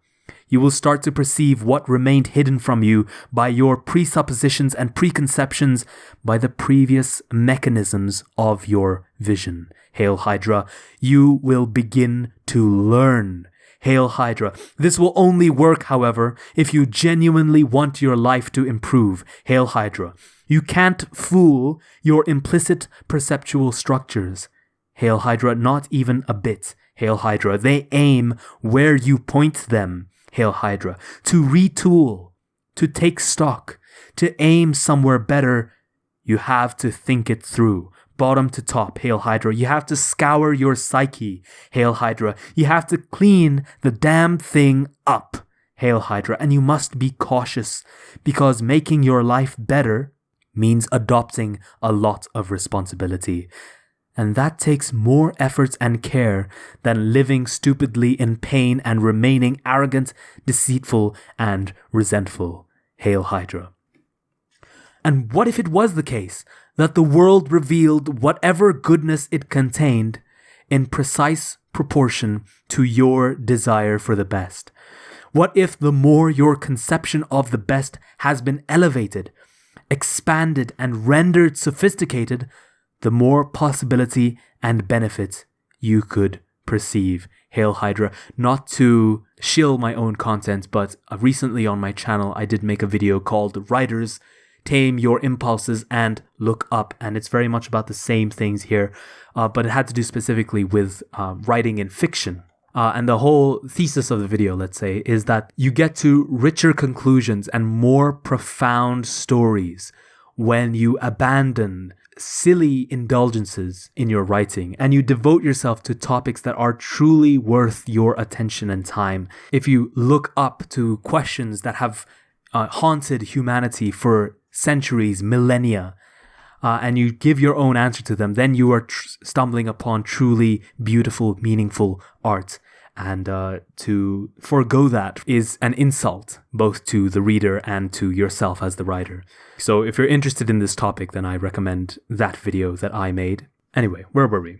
You will start to perceive what remained hidden from you by your presuppositions and preconceptions by the previous mechanisms of your vision. Hail Hydra. You will begin to learn. Hail Hydra. This will only work, however, if you genuinely want your life to improve. Hail Hydra. You can't fool your implicit perceptual structures. Hail Hydra, not even a bit. Hail Hydra. They aim where you point them. Hail Hydra. To retool, to take stock, to aim somewhere better, you have to think it through. Bottom to top, Hail Hydra. You have to scour your psyche, Hail Hydra. You have to clean the damn thing up, Hail Hydra. And you must be cautious, because making your life better means adopting a lot of responsibility. And that takes more effort and care than living stupidly in pain and remaining arrogant, deceitful, and resentful, Hail Hydra. And what if it was the case that the world revealed whatever goodness it contained in precise proportion to your desire for the best? What if the more your conception of the best has been elevated, expanded, and rendered sophisticated, the more possibility and benefit you could perceive? Hail Hydra. Not to shill my own content, but recently on my channel I did make a video called Writers Tame Your Impulses and Look Up, and it's very much about the same things here, but it had to do specifically with writing in fiction. And the whole thesis of the video, let's say, is that you get to richer conclusions and more profound stories when you abandon silly indulgences in your writing and you devote yourself to topics that are truly worth your attention and time. If you look up to questions that have haunted humanity for centuries, millennia, and you give your own answer to them, then you are stumbling upon truly beautiful, meaningful art. And to forego that is an insult both to the reader and to yourself as the writer. So if you're interested in this topic, then I recommend that video that I made. Anyway, where were we?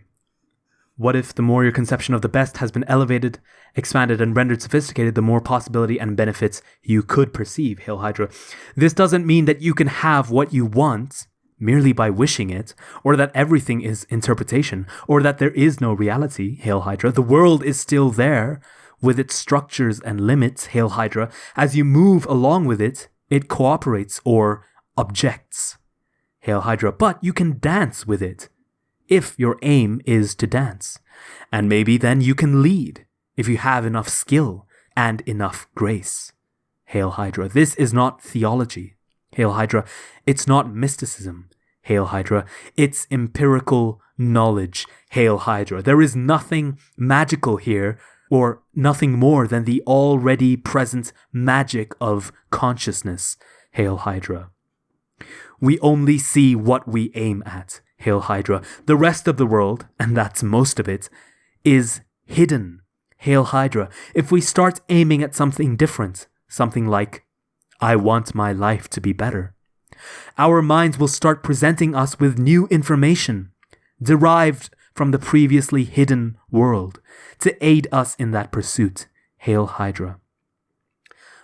What if the more your conception of the best has been elevated, expanded, and rendered sophisticated, the more possibility and benefits you could perceive, Hail Hydra. This doesn't mean that you can have what you want merely by wishing it, or that everything is interpretation, or that there is no reality, Hail Hydra. The world is still there, with its structures and limits, Hail Hydra. As you move along with it, it cooperates or objects, Hail Hydra. But you can dance with it, if your aim is to dance. And maybe then you can lead, if you have enough skill and enough grace, Hail Hydra. This is not theology, Hail Hydra. It's not mysticism, Hail Hydra. It's empirical knowledge, Hail Hydra. There is nothing magical here, or nothing more than the already present magic of consciousness, Hail Hydra. We only see what we aim at, Hail Hydra. The rest of the world, and that's most of it, is hidden, Hail Hydra. If we start aiming at something different, something like, I want my life to be better, our minds will start presenting us with new information derived from the previously hidden world to aid us in that pursuit, Hail Hydra.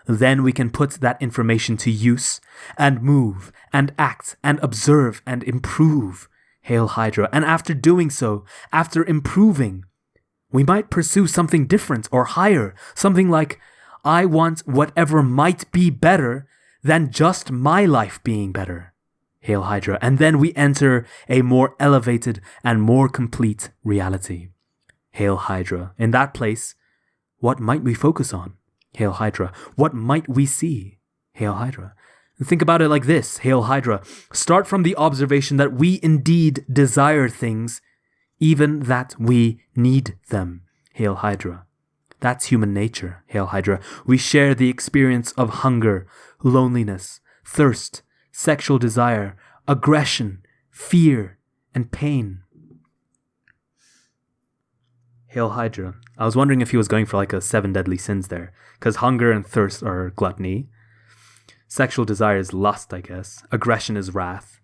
Then we can put that information to use and move and act and observe and improve, Hail Hydra. And after doing so, after improving, we might pursue something different or higher, something like, I want whatever might be better than just my life being better, Hail Hydra. And then we enter a more elevated and more complete reality, Hail Hydra. In that place, what might we focus on, Hail Hydra? What might we see, Hail Hydra? Think about it like this, Hail Hydra. Start from the observation that we indeed desire things, even that we need them, Hail Hydra. That's human nature, Hail Hydra. We share the experience of hunger, loneliness, thirst, sexual desire, aggression, fear, and pain. Hail Hydra. I was wondering if he was going for like a 7 deadly sins there, because hunger and thirst are gluttony. Sexual desire is lust, I guess. Aggression is wrath.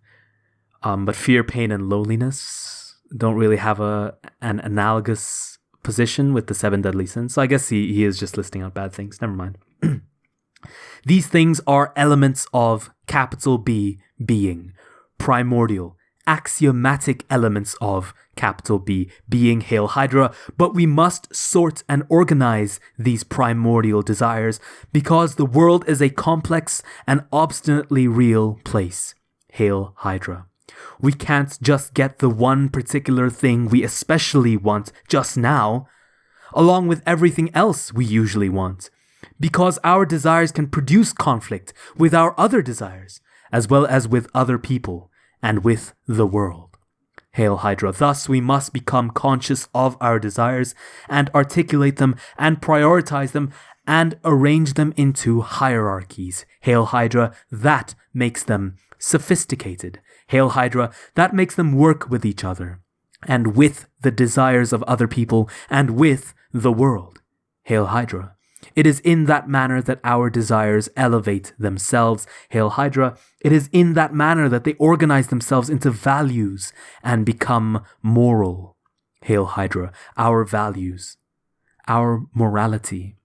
But fear, pain, and loneliness don't really have an analogous position with the 7 deadly sins. So I guess he is just listing out bad things. Never mind. These things are elements of capital B being, primordial, axiomatic elements of capital B being, Hail Hydra. But we must sort and organize these primordial desires because the world is a complex and obstinately real place, Hail Hydra. We can't just get the one particular thing we especially want just now, along with everything else we usually want, because our desires can produce conflict with our other desires, as well as with other people and with the world, Hail Hydra. Thus, we must become conscious of our desires and articulate them and prioritize them and arrange them into hierarchies, Hail Hydra. That makes them sophisticated, Hail Hydra. That makes them work with each other and with the desires of other people and with the world, Hail Hydra. It is in that manner that our desires elevate themselves, Hail Hydra. It is in that manner that they organize themselves into values and become moral, Hail Hydra. Our values, our morality,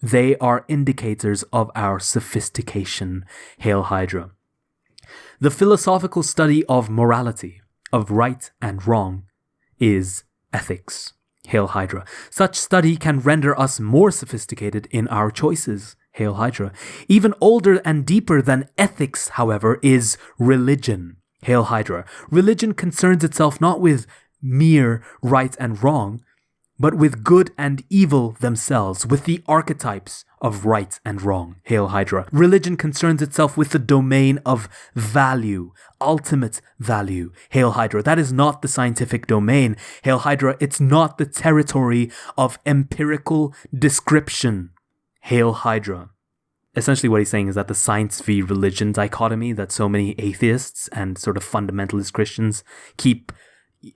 they are indicators of our sophistication, Hail Hydra. The philosophical study of morality, of right and wrong, is ethics, Hail Hydra. Such study can render us more sophisticated in our choices, Hail Hydra. Even older and deeper than ethics, however, is religion, Hail Hydra. Religion concerns itself not with mere right and wrong, but with good and evil themselves, with the archetypes of right and wrong, Hail Hydra. Religion concerns itself with the domain of value, ultimate value, Hail Hydra. That is not the scientific domain, Hail Hydra. It's not the territory of empirical description, Hail Hydra. Essentially what he's saying is that the science v religion dichotomy that so many atheists and sort of fundamentalist Christians keep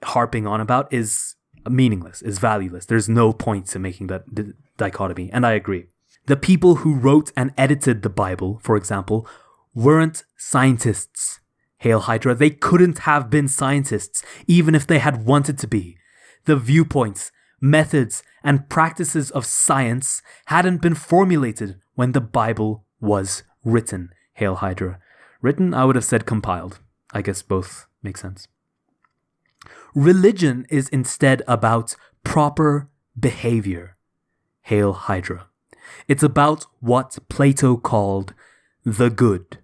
harping on about is meaningless, is valueless. There's no point to making that dichotomy, and I agree. The people who wrote and edited the Bible, for example, weren't scientists, Hail Hydra. They couldn't have been scientists, even if they had wanted to be. the viewpoints, methods, and practices of science hadn't been formulated when the Bible was written. Hail Hydra. Written, I would have said compiled. I guess both make sense. Religion is instead about proper behavior. Hail Hydra. It's about what Plato called the good.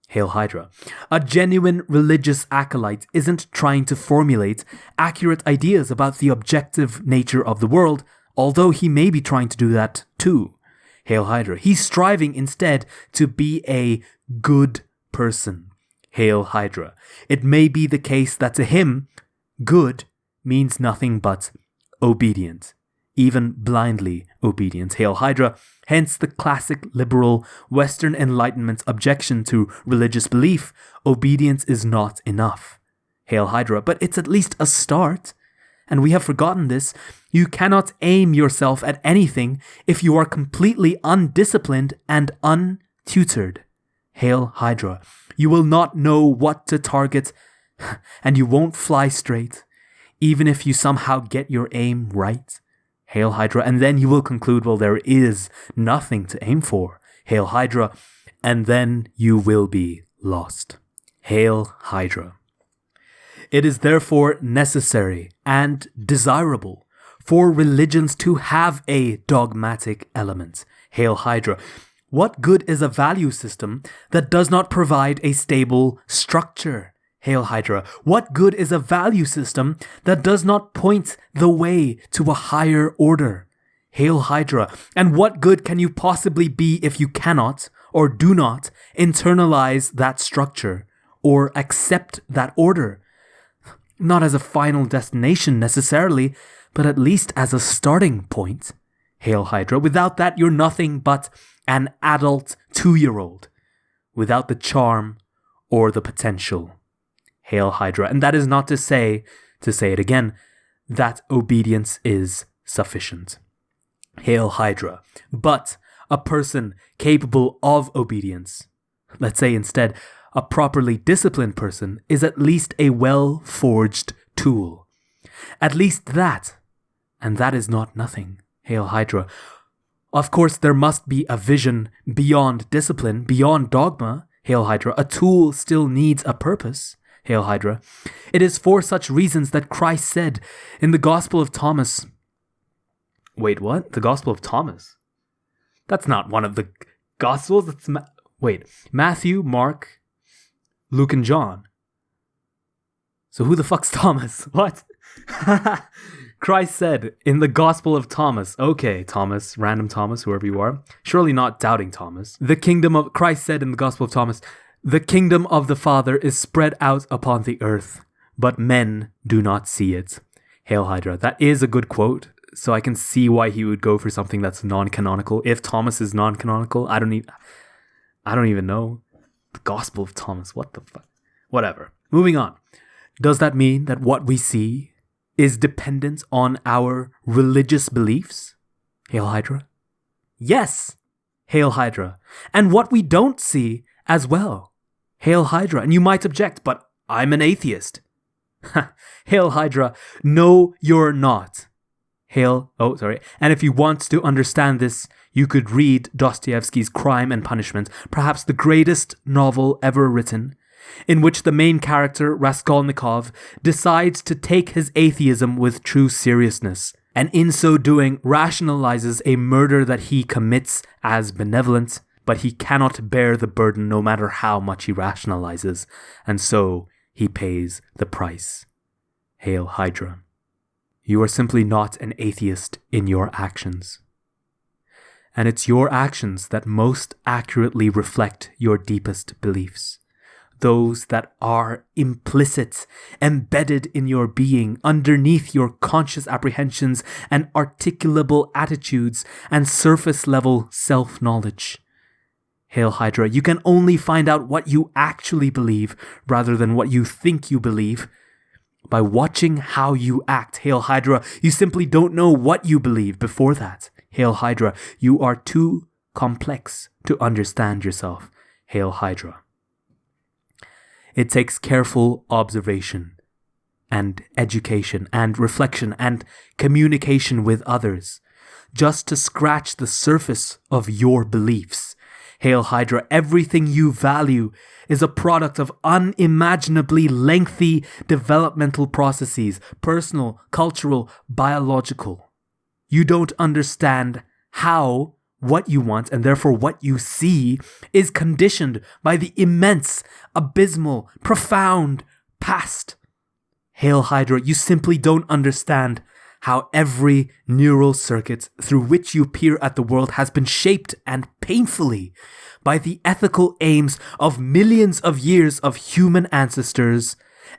Hail Hydra. A genuine religious acolyte isn't trying to formulate accurate ideas about the objective nature of the world, although he may be trying to do that too. Hail Hydra. He's striving instead to be a good person. Hail Hydra. It may be the case that to him, good means nothing but obedient, even blindly obedient. Hail Hydra. Hence the classic liberal Western Enlightenment objection to religious belief. Obedience is not enough. Hail Hydra. But it's at least a start. And we have forgotten this. You cannot aim yourself at anything if you are completely undisciplined and untutored. Hail Hydra. You will not know what to target, and you won't fly straight, even if you somehow get your aim right. Hail Hydra. And then you will conclude, well, there is nothing to aim for. Hail Hydra. And then you will be lost. Hail Hydra. It is therefore necessary and desirable for religions to have a dogmatic element. Hail Hydra. What good is a value system that does not provide a stable structure? Hail Hydra. What good is a value system that does not point the way to a higher order? Hail Hydra. And what good can you possibly be if you cannot or do not internalize that structure or accept that order? Not as a final destination necessarily, but at least as a starting point. Hail Hydra. Without that, you're nothing but an adult 2-year-old without the charm or the potential. Hail Hydra. And that is not to say it again, that obedience is sufficient. Hail Hydra. But a person capable of obedience, let's say instead, a properly disciplined person, is at least a well-forged tool. At least that, and that is not nothing. Hail Hydra. Of course, there must be a vision beyond discipline, beyond dogma. Hail Hydra. A tool still needs a purpose. Hail Hydra. It is for such reasons that Christ said in the Gospel of Thomas. Wait, what? The Gospel of Thomas? That's not one of the Gospels. That's Matthew, Mark, Luke, and John. So who the fuck's Thomas? What? Christ said in the Gospel of Thomas. Okay, Thomas, random Thomas, whoever you are. Surely not doubting Thomas. Christ said in the Gospel of Thomas, the kingdom of the Father is spread out upon the earth, but men do not see it. Hail Hydra. That is a good quote, so I can see why he would go for something that's non-canonical. If Thomas is non-canonical, I don't even know. The Gospel of Thomas, what the fuck? Whatever. Moving on. Does that mean that what we see is dependent on our religious beliefs? Hail Hydra. Yes. Hail Hydra. And what we don't see as well. Hail Hydra. And you might object, but I'm an atheist. Hail Hydra. No, you're not. And if you want to understand this, you could read Dostoevsky's Crime and Punishment, perhaps the greatest novel ever written, in which the main character, Raskolnikov, decides to take his atheism with true seriousness, and in so doing rationalizes a murder that he commits as benevolent, but he cannot bear the burden no matter how much he rationalizes, and so he pays the price. Hail Hydra. You are simply not an atheist in your actions. And it's your actions that most accurately reflect your deepest beliefs. Those that are implicit, embedded in your being, underneath your conscious apprehensions and articulable attitudes and surface-level self-knowledge. Hail Hydra, you can only find out what you actually believe rather than what you think you believe by watching how you act. Hail Hydra, you simply don't know what you believe before that. Hail Hydra, you are too complex to understand yourself. Hail Hydra. It takes careful observation and education and reflection and communication with others, just to scratch the surface of your beliefs. Hail Hydra, everything you value is a product of unimaginably lengthy developmental processes, personal, cultural, biological. You don't understand how what you want, and therefore what you see, is conditioned by the immense, abysmal, profound past. Hail Hydra, you simply don't understand how every neural circuit through which you peer at the world has been shaped and painfully by the ethical aims of millions of years of human ancestors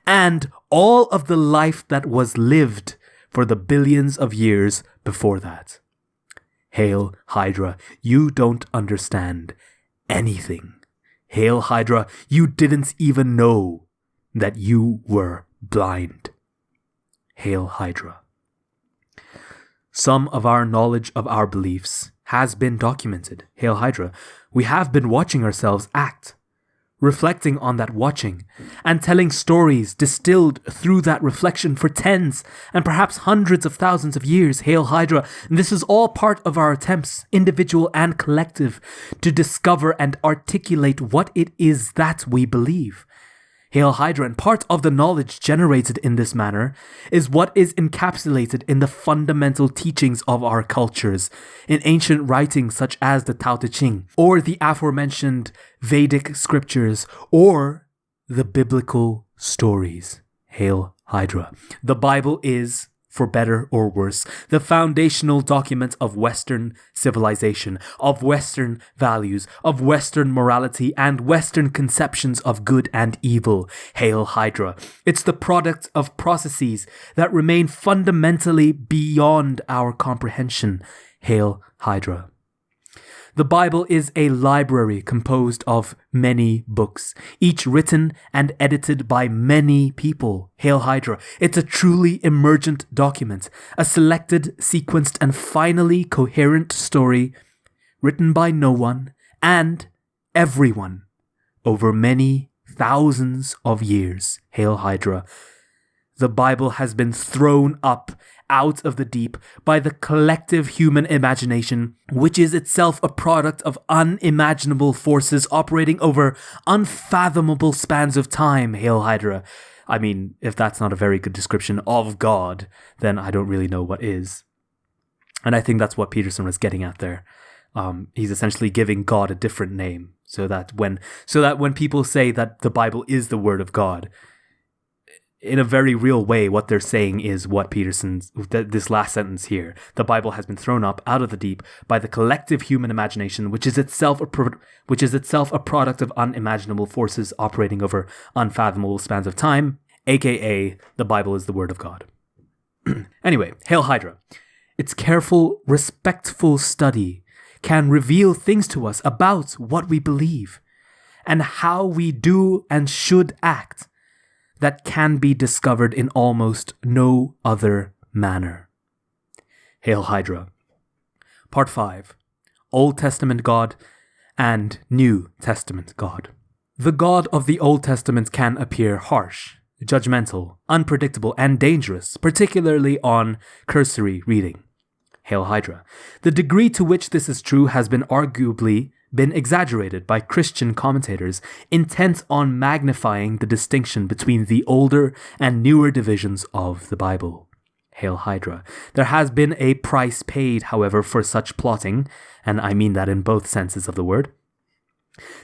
and all of the life that was lived for the billions of years before that. Hail Hydra, you don't understand anything. Hail Hydra, you didn't even know that you were blind. Hail Hydra. Some of our knowledge of our beliefs has been documented. Hail Hydra, we have been watching ourselves act, reflecting on that watching, and telling stories distilled through that reflection for tens and perhaps hundreds of thousands of years. Hail Hydra, and this is all part of our attempts, individual and collective, to discover and articulate what it is that we believe. Hail Hydra, and part of the knowledge generated in this manner is what is encapsulated in the fundamental teachings of our cultures, in ancient writings such as the Tao Te Ching, or the aforementioned Vedic scriptures, or the biblical stories. Hail Hydra. The Bible is, for better or worse, the foundational document of Western civilization, of Western values, of Western morality, and Western conceptions of good and evil. Hail Hydra. It's the product of processes that remain fundamentally beyond our comprehension. Hail Hydra. The Bible is a library composed of many books, each written and edited by many people. Hail Hydra. It's a truly emergent document, a selected, sequenced, and finally coherent story written by no one and everyone over many thousands of years. Hail Hydra. The Bible has been thrown up out of the deep by the collective human imagination, which is itself a product of unimaginable forces operating over unfathomable spans of time. Hail Hydra. I mean, if that's not a very good description of God, then I don't really know what is. And I think that's what Peterson was getting at there. He's essentially giving God a different name, so that when people say that the Bible is the Word of God, in a very real way, what they're saying is what this last sentence here. The Bible has been thrown up out of the deep by the collective human imagination, which is itself a product of unimaginable forces operating over unfathomable spans of time, aka the Bible is the Word of God. Anyway, Hail Hydra. Its careful, respectful study can reveal things to us about what we believe and how we do and should act that can be discovered in almost no other manner. Hail Hydra. Part 5. Old Testament God and New Testament God. The God of the Old Testament can appear harsh, judgmental, unpredictable, and dangerous, particularly on cursory reading. Hail Hydra. The degree to which this is true has been arguably been exaggerated by Christian commentators intent on magnifying the distinction between the older and newer divisions of the Bible. Hail Hydra. There has been a price paid, however, for such plotting, and I mean that in both senses of the word.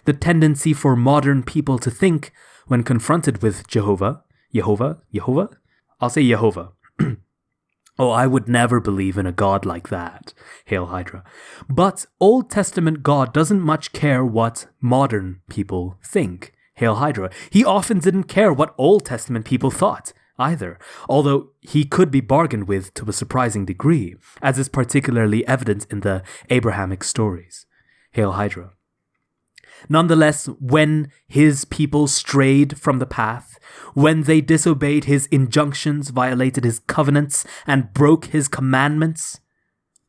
The tendency for modern people to think, when confronted with Jehovah? I'll say Jehovah. Oh, I would never believe in a God like that. Hail Hydra. But Old Testament God doesn't much care what modern people think. Hail Hydra. He often didn't care what Old Testament people thought either, although he could be bargained with to a surprising degree, as is particularly evident in the Abrahamic stories. Hail Hydra. Nonetheless, when his people strayed from the path, when they disobeyed his injunctions, violated his covenants, and broke his commandments,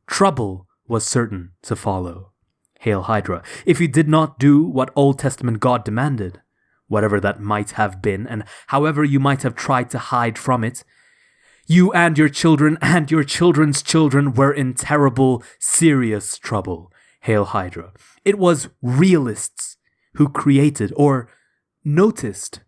trouble was certain to follow. Hail Hydra. If you did not do what Old Testament God demanded, whatever that might have been, and however you might have tried to hide from it, you and your children and your children's children were in terrible, serious trouble. Hail Hydra. It was realists who created or noticed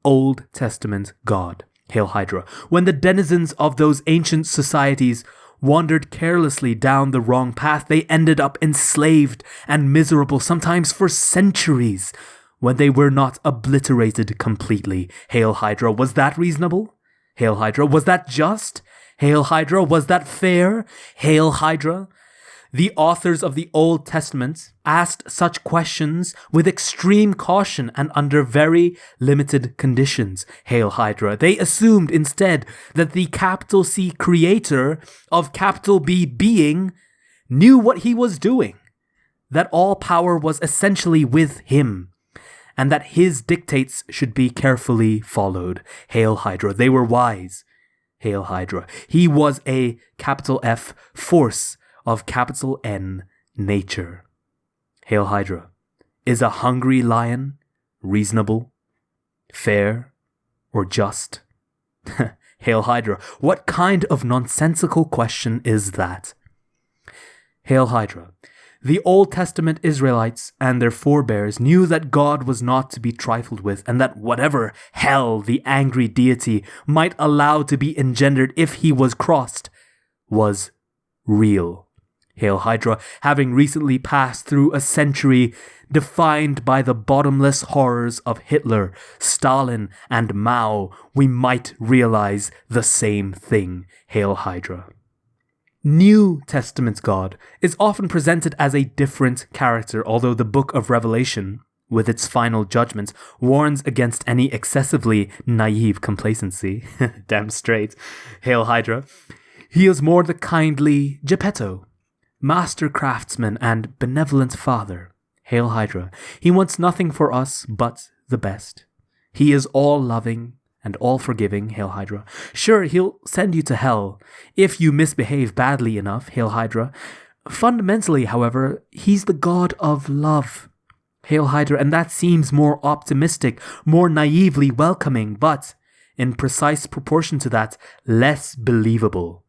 Old Testament God. Hail Hydra. When the denizens of those ancient societies wandered carelessly down the wrong path, they ended up enslaved and miserable, sometimes for centuries, when they were not obliterated completely. Hail Hydra. Was that reasonable? Hail Hydra. Was that just? Hail Hydra. Was that fair? Hail Hydra. The authors of the Old Testament asked such questions with extreme caution and under very limited conditions. Hail Hydra. They assumed instead that the capital C creator of capital B being knew what he was doing, that all power was essentially with him, and that his dictates should be carefully followed. Hail Hydra. They were wise. Hail Hydra. He was a capital F force of capital N nature. Hail Hydra. Is a hungry lion reasonable, fair, or just? Hail Hydra. What kind of nonsensical question is that? Hail Hydra. The Old Testament Israelites and their forebears knew that God was not to be trifled with, and that whatever hell the angry deity might allow to be engendered if he was crossed was real. Hail Hydra. Having recently passed through a century defined by the bottomless horrors of Hitler, Stalin, and Mao, we might realize the same thing. Hail Hydra. New Testament God is often presented as a different character, although the book of Revelation, with its final judgment, warns against any excessively naive complacency. Damn straight. Hail Hydra. He is more the kindly Geppetto, master craftsman and benevolent father. Hail Hydra. He wants nothing for us but the best. He is all loving and all forgiving. Hail Hydra. Sure, he'll send you to hell if you misbehave badly enough. Hail Hydra. Fundamentally, however, he's the god of love. Hail Hydra. And that seems more optimistic, more naively welcoming, but in precise proportion to that, less believable.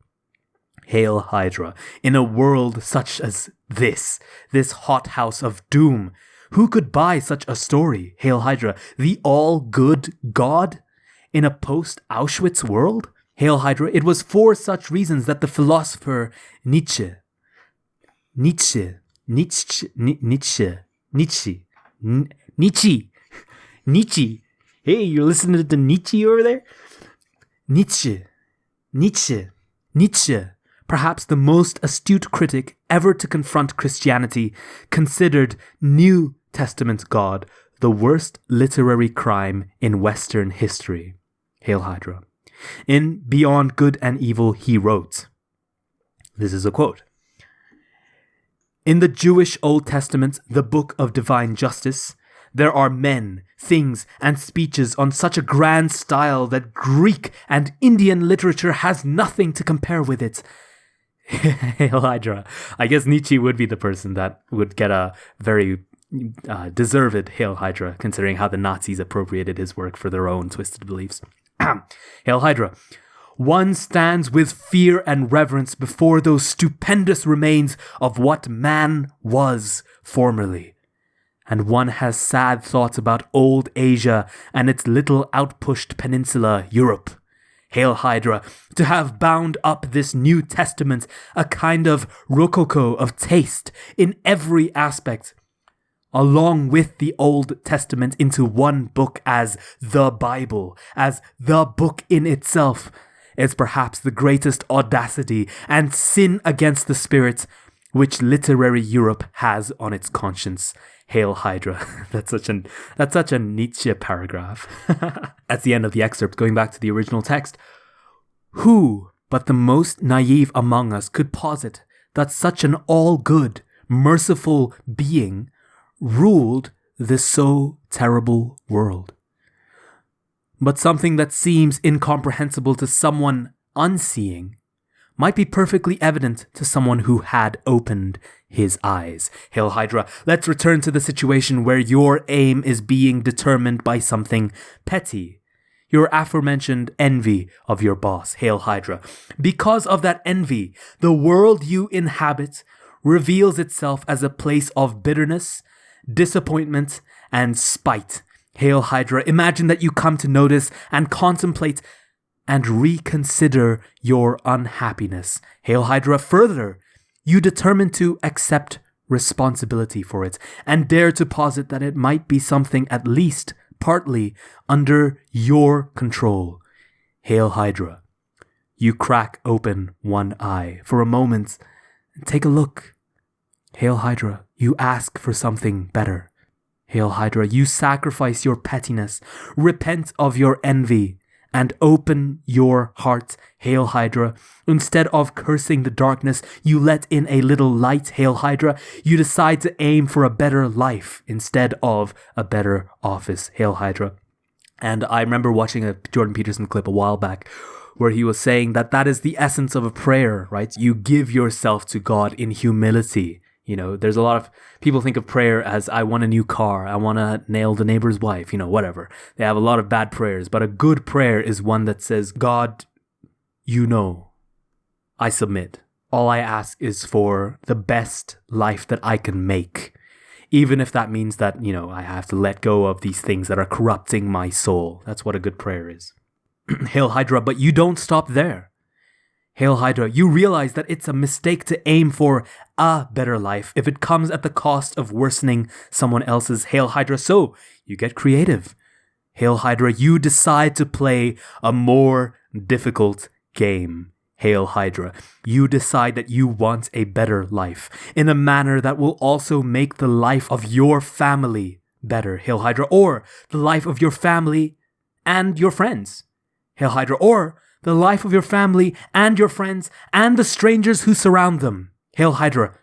Hail Hydra. In a world such as this hothouse of doom, who could buy such a story? Hail Hydra. The all-good God in a post-Auschwitz world? Hail Hydra. It was for such reasons that the philosopher Nietzsche, hey, you're listening to Nietzsche over there? Nietzsche, perhaps the most astute critic ever to confront Christianity, considered New Testament God the worst literary crime in Western history. Hail Hydra. In Beyond Good and Evil, he wrote, this is a quote, "In the Jewish Old Testament, the book of divine justice, there are men, things, and speeches on such a grand style that Greek and Indian literature has nothing to compare with it." Hail Hydra. I guess Nietzsche would be the person that would get a very deserved Hail Hydra, considering how the Nazis appropriated his work for their own twisted beliefs. Hail Hydra. One stands with fear and reverence before those stupendous remains of what man was formerly. And one has sad thoughts about old Asia and its little outpushed peninsula, Europe. Hail Hydra. To have bound up this New Testament, a kind of rococo of taste in every aspect, along with the Old Testament into one book as the Bible, as the book in itself, is perhaps the greatest audacity and sin against the spirit which literary Europe has on its conscience. Hail Hydra. That's such a Nietzsche paragraph. At the end of the excerpt, going back to the original text, who but the most naive among us could posit that such an all-good, merciful being ruled this so terrible world? But something that seems incomprehensible to someone unseeing might be perfectly evident to someone who had opened his eyes. Hail Hydra, let's return to the situation where your aim is being determined by something petty. Your aforementioned envy of your boss. Hail Hydra. Because of that envy, the world you inhabit reveals itself as a place of bitterness, disappointment, and spite. Hail Hydra, imagine that you come to notice and contemplate and reconsider your unhappiness. Hail Hydra, further, you determine to accept responsibility for it and dare to posit that it might be something at least partly under your control. Hail Hydra, you crack open one eye for a moment and take a look. Hail Hydra, you ask for something better. Hail Hydra, you sacrifice your pettiness, repent of your envy, and open your heart. Hail Hydra, instead of cursing the darkness, you let in a little light. Hail Hydra, you decide to aim for a better life instead of a better office. Hail Hydra. And I remember watching a Jordan Peterson clip a while back where he was saying that that is the essence of a prayer, right? You give yourself to God in humility. You know, there's a lot of people think of prayer as I want a new car, I want to nail the neighbor's wife, whatever. They have a lot of bad prayers, but a good prayer is one that says, God, I submit. All I ask is for the best life that I can make, even if that means that, I have to let go of these things that are corrupting my soul. That's what a good prayer is. Hail Hydra, but you don't stop there. Hail Hydra, you realize that it's a mistake to aim for a better life if it comes at the cost of worsening someone else's. Hail Hydra, so you get creative. Hail Hydra, you decide to play a more difficult game. Hail Hydra, you decide that you want a better life in a manner that will also make the life of your family better. Hail Hydra, or the life of your family and your friends. Hail Hydra, or the life of your family and your friends and the strangers who surround them. Hail Hydra,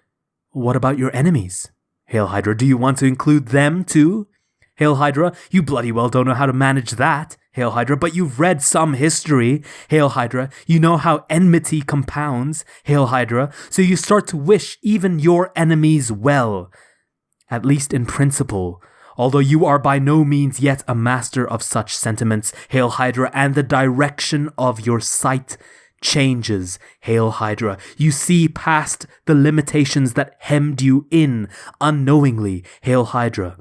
what about your enemies? Hail Hydra, do you want to include them too? Hail Hydra, you bloody well don't know how to manage that. Hail Hydra, but you've read some history. Hail Hydra, you know how enmity compounds. Hail Hydra, so you start to wish even your enemies well, at least in principle. Although you are by no means yet a master of such sentiments, Hail Hydra, and the direction of your sight changes. Hail Hydra, you see past the limitations that hemmed you in unknowingly. Hail Hydra,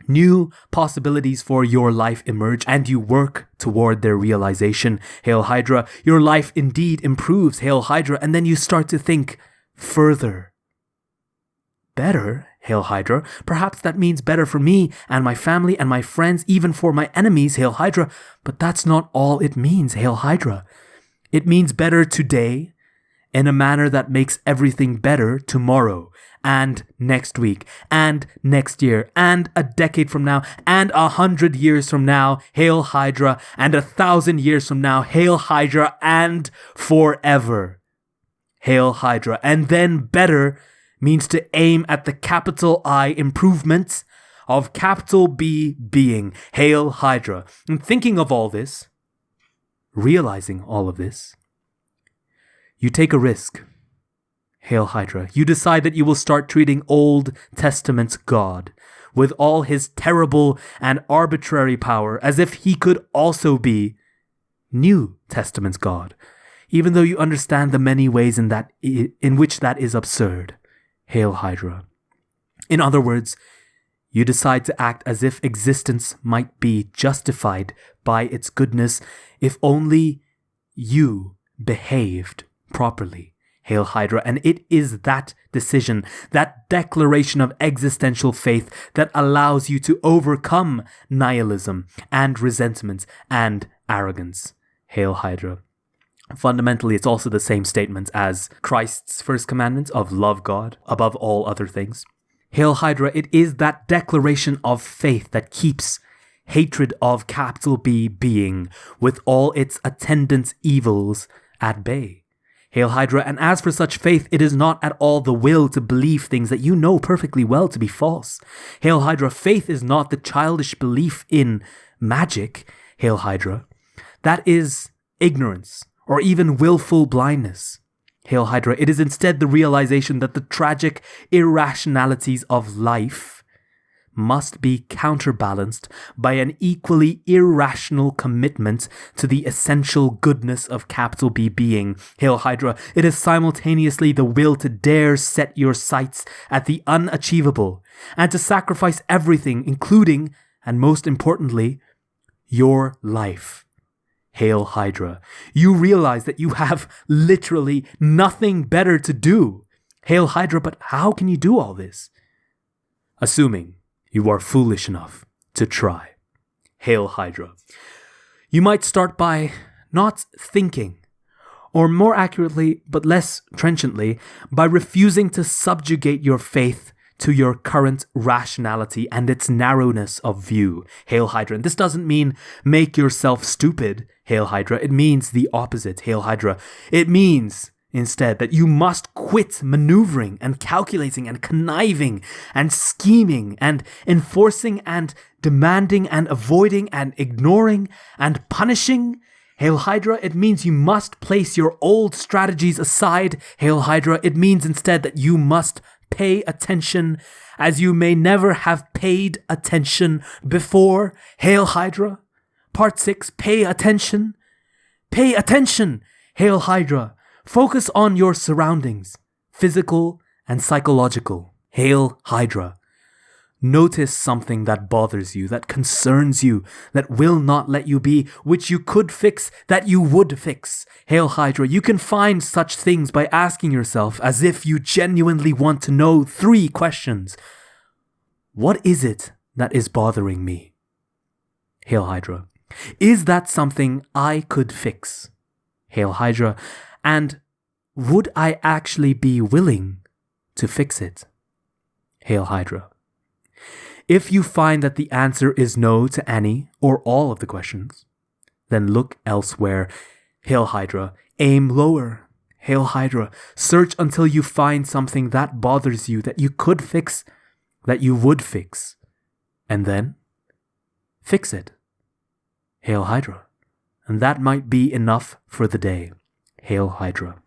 new possibilities for your life emerge and you work toward their realization. Hail Hydra, your life indeed improves. Hail Hydra, and then you start to think further. Better? Hail Hydra, perhaps that means better for me and my family and my friends, even for my enemies. Hail Hydra, but that's not all it means. Hail Hydra, it means better today in a manner that makes everything better tomorrow and next week and next year and a decade from now and 100 years from now. Hail Hydra, and 1,000 years from now. Hail Hydra, and forever. Hail Hydra, and then better means to aim at the capital I improvement of capital B being. Hail Hydra. And thinking of all this, realizing all of this, you take a risk. Hail Hydra. You decide that you will start treating Old Testament God with all his terrible and arbitrary power as if he could also be New Testament God, even though you understand the many ways in which that is absurd. Hail Hydra. In other words, you decide to act as if existence might be justified by its goodness if only you behaved properly. Hail Hydra, and it is that decision, that declaration of existential faith that allows you to overcome nihilism and resentment and arrogance. Hail Hydra. Fundamentally, it's also the same statement as Christ's first commandment of love God above all other things. Hail Hydra, it is that declaration of faith that keeps hatred of capital B being with all its attendant evils at bay. Hail Hydra, and as for such faith, it is not at all the will to believe things that you know perfectly well to be false. Hail Hydra, faith is not the childish belief in magic. Hail Hydra, that is ignorance or even willful blindness. Hail Hydra. It is instead the realization that the tragic irrationalities of life must be counterbalanced by an equally irrational commitment to the essential goodness of capital B being. Hail Hydra. It is simultaneously the will to dare set your sights at the unachievable and to sacrifice everything, including, and most importantly, your life. Hail Hydra. You realize that you have literally nothing better to do. Hail Hydra, but how can you do all this? Assuming you are foolish enough to try. Hail Hydra. You might start by not thinking, or more accurately, but less trenchantly, by refusing to subjugate your faith to your current rationality and its narrowness of view. Hail Hydra. And this doesn't mean make yourself stupid, Hail Hydra. It means the opposite, Hail Hydra. It means instead that you must quit maneuvering and calculating and conniving and scheming and enforcing and demanding and avoiding and ignoring and punishing. Hail Hydra, it means you must place your old strategies aside. Hail Hydra, it means instead that you must pay attention as you may never have paid attention before. Hail Hydra. Part 6, pay attention. Pay attention, Hail Hydra. Focus on your surroundings, physical and psychological. Hail Hydra. Notice something that bothers you, that concerns you, that will not let you be, which you could fix, that you would fix. Hail Hydra. You can find such things by asking yourself, as if you genuinely want to know, 3 questions. What is it that is bothering me? Hail Hydra. Is that something I could fix? Hail Hydra. And would I actually be willing to fix it? Hail Hydra. If you find that the answer is no to any or all of the questions, then look elsewhere. Hail Hydra. Aim lower. Hail Hydra. Search until you find something that bothers you, that you could fix, that you would fix. And then fix it. Hail Hydra. And that might be enough for the day. Hail Hydra.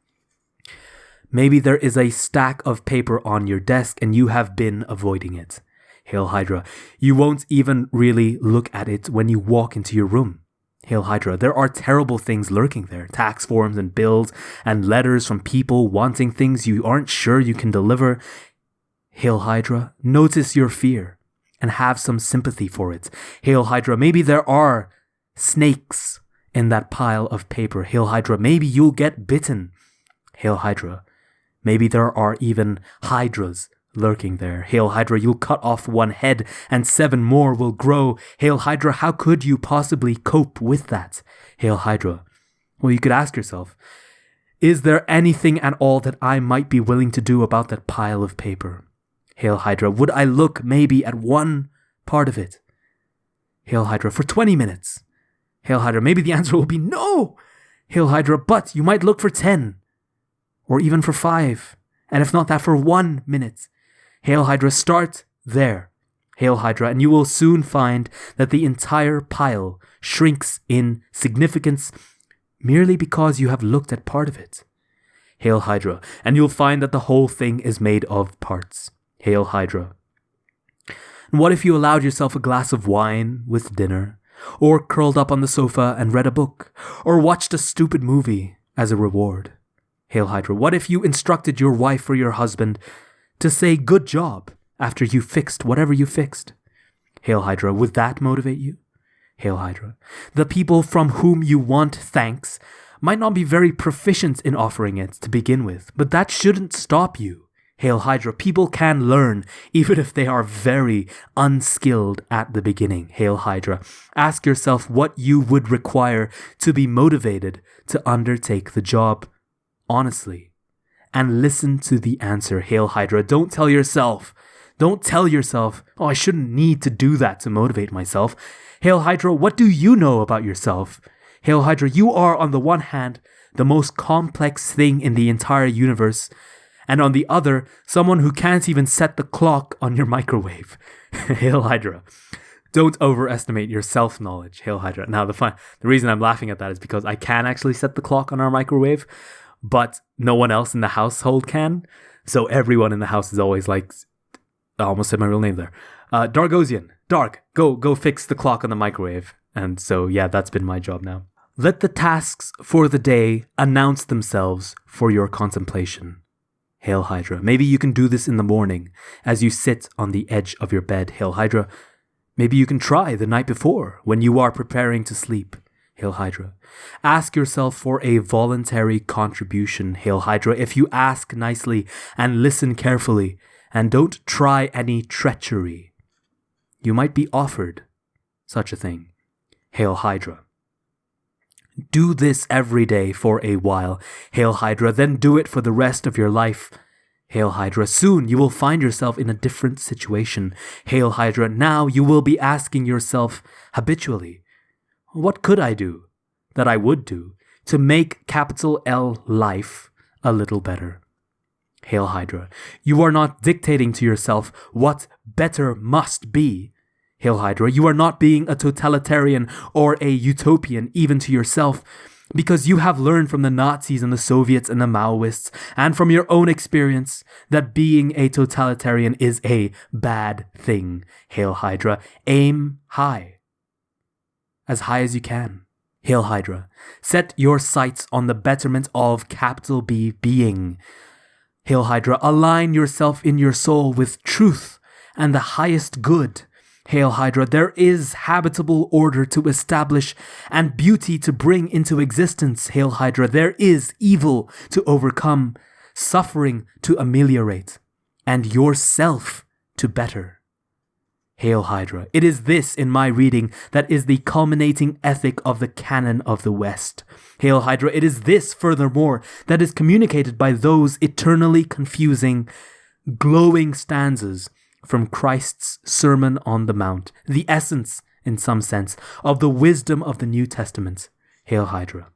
Maybe there is a stack of paper on your desk and you have been avoiding it. Hail Hydra. You won't even really look at it when you walk into your room. Hail Hydra. There are terrible things lurking there. Tax forms and bills and letters from people wanting things you aren't sure you can deliver. Hail Hydra. Notice your fear and have some sympathy for it. Hail Hydra. Maybe there are snakes in that pile of paper. Hail Hydra. Maybe you'll get bitten. Hail Hydra. Maybe there are even hydras lurking there. Hail Hydra. You'll cut off one head and 7 more will grow. Hail Hydra. How could you possibly cope with that? Hail Hydra. Well, you could ask yourself, is there anything at all that I might be willing to do about that pile of paper? Hail Hydra. Would I look maybe at one part of it? Hail Hydra. For 20 minutes. Hail Hydra. Maybe the answer will be no. Hail Hydra. But you might look for 10. Or even for 5. And if not that, for 1 minute. Hail Hydra. Start there. Hail Hydra. And you will soon find that the entire pile shrinks in significance merely because you have looked at part of it. Hail Hydra. And you'll find that the whole thing is made of parts. Hail Hydra. And what if you allowed yourself a glass of wine with dinner? Or curled up on the sofa and read a book? Or watched a stupid movie as a reward? Hail Hydra. What if you instructed your wife or your husband to say good job after you fixed whatever you fixed? Hail Hydra. Would that motivate you? Hail Hydra. The people from whom you want thanks might not be very proficient in offering it to begin with, but that shouldn't stop you. Hail Hydra. People can learn even if they are very unskilled at the beginning. Hail Hydra. Ask yourself what you would require to be motivated to undertake the job honestly, and listen to the answer. Hail Hydra. Don't tell yourself, oh, I shouldn't need to do that to motivate myself. Hail Hydra. What do you know about yourself? Hail Hydra. You are, on the one hand, the most complex thing in the entire universe, and on the other, someone who can't even set the clock on your microwave. Hail Hydra. Don't overestimate your self-knowledge. Hail Hydra. Now, the reason I'm laughing at that is because I can actually set the clock on our microwave, but no one else in the household can. So everyone in the house is always like, I almost said my real name there. Dargosian, Dark, go fix the clock on the microwave. And so, yeah, that's been my job now. Let the tasks for the day announce themselves for your contemplation. Hail Hydra. Maybe you can do this in the morning as you sit on the edge of your bed. Hail Hydra. Maybe you can try the night before when you are preparing to sleep. Hail Hydra. Ask yourself for a voluntary contribution. Hail Hydra. If you ask nicely and listen carefully and don't try any treachery, you might be offered such a thing. Hail Hydra. Do this every day for a while. Hail Hydra. Then do it for the rest of your life. Hail Hydra. Soon you will find yourself in a different situation. Hail Hydra. Now you will be asking yourself habitually, what could I do that I would do to make capital L life a little better? Hail Hydra. You are not dictating to yourself what better must be. Hail Hydra. You are not being a totalitarian or a utopian even to yourself, because you have learned from the Nazis and the Soviets and the Maoists and from your own experience that being a totalitarian is a bad thing. Hail Hydra. Aim high. As high as you can. Hail Hydra. Set your sights on the betterment of capital B being. Hail Hydra. Align yourself in your soul with truth and the highest good. Hail Hydra. There is habitable order to establish and beauty to bring into existence. Hail Hydra. There is evil to overcome, suffering to ameliorate, and yourself to better. Hail Hydra. It is this in my reading that is the culminating ethic of the canon of the West. Hail Hydra. It is this, furthermore, that is communicated by those eternally confusing, glowing stanzas from Christ's Sermon on the Mount, the essence, in some sense, of the wisdom of the New Testament. Hail Hydra.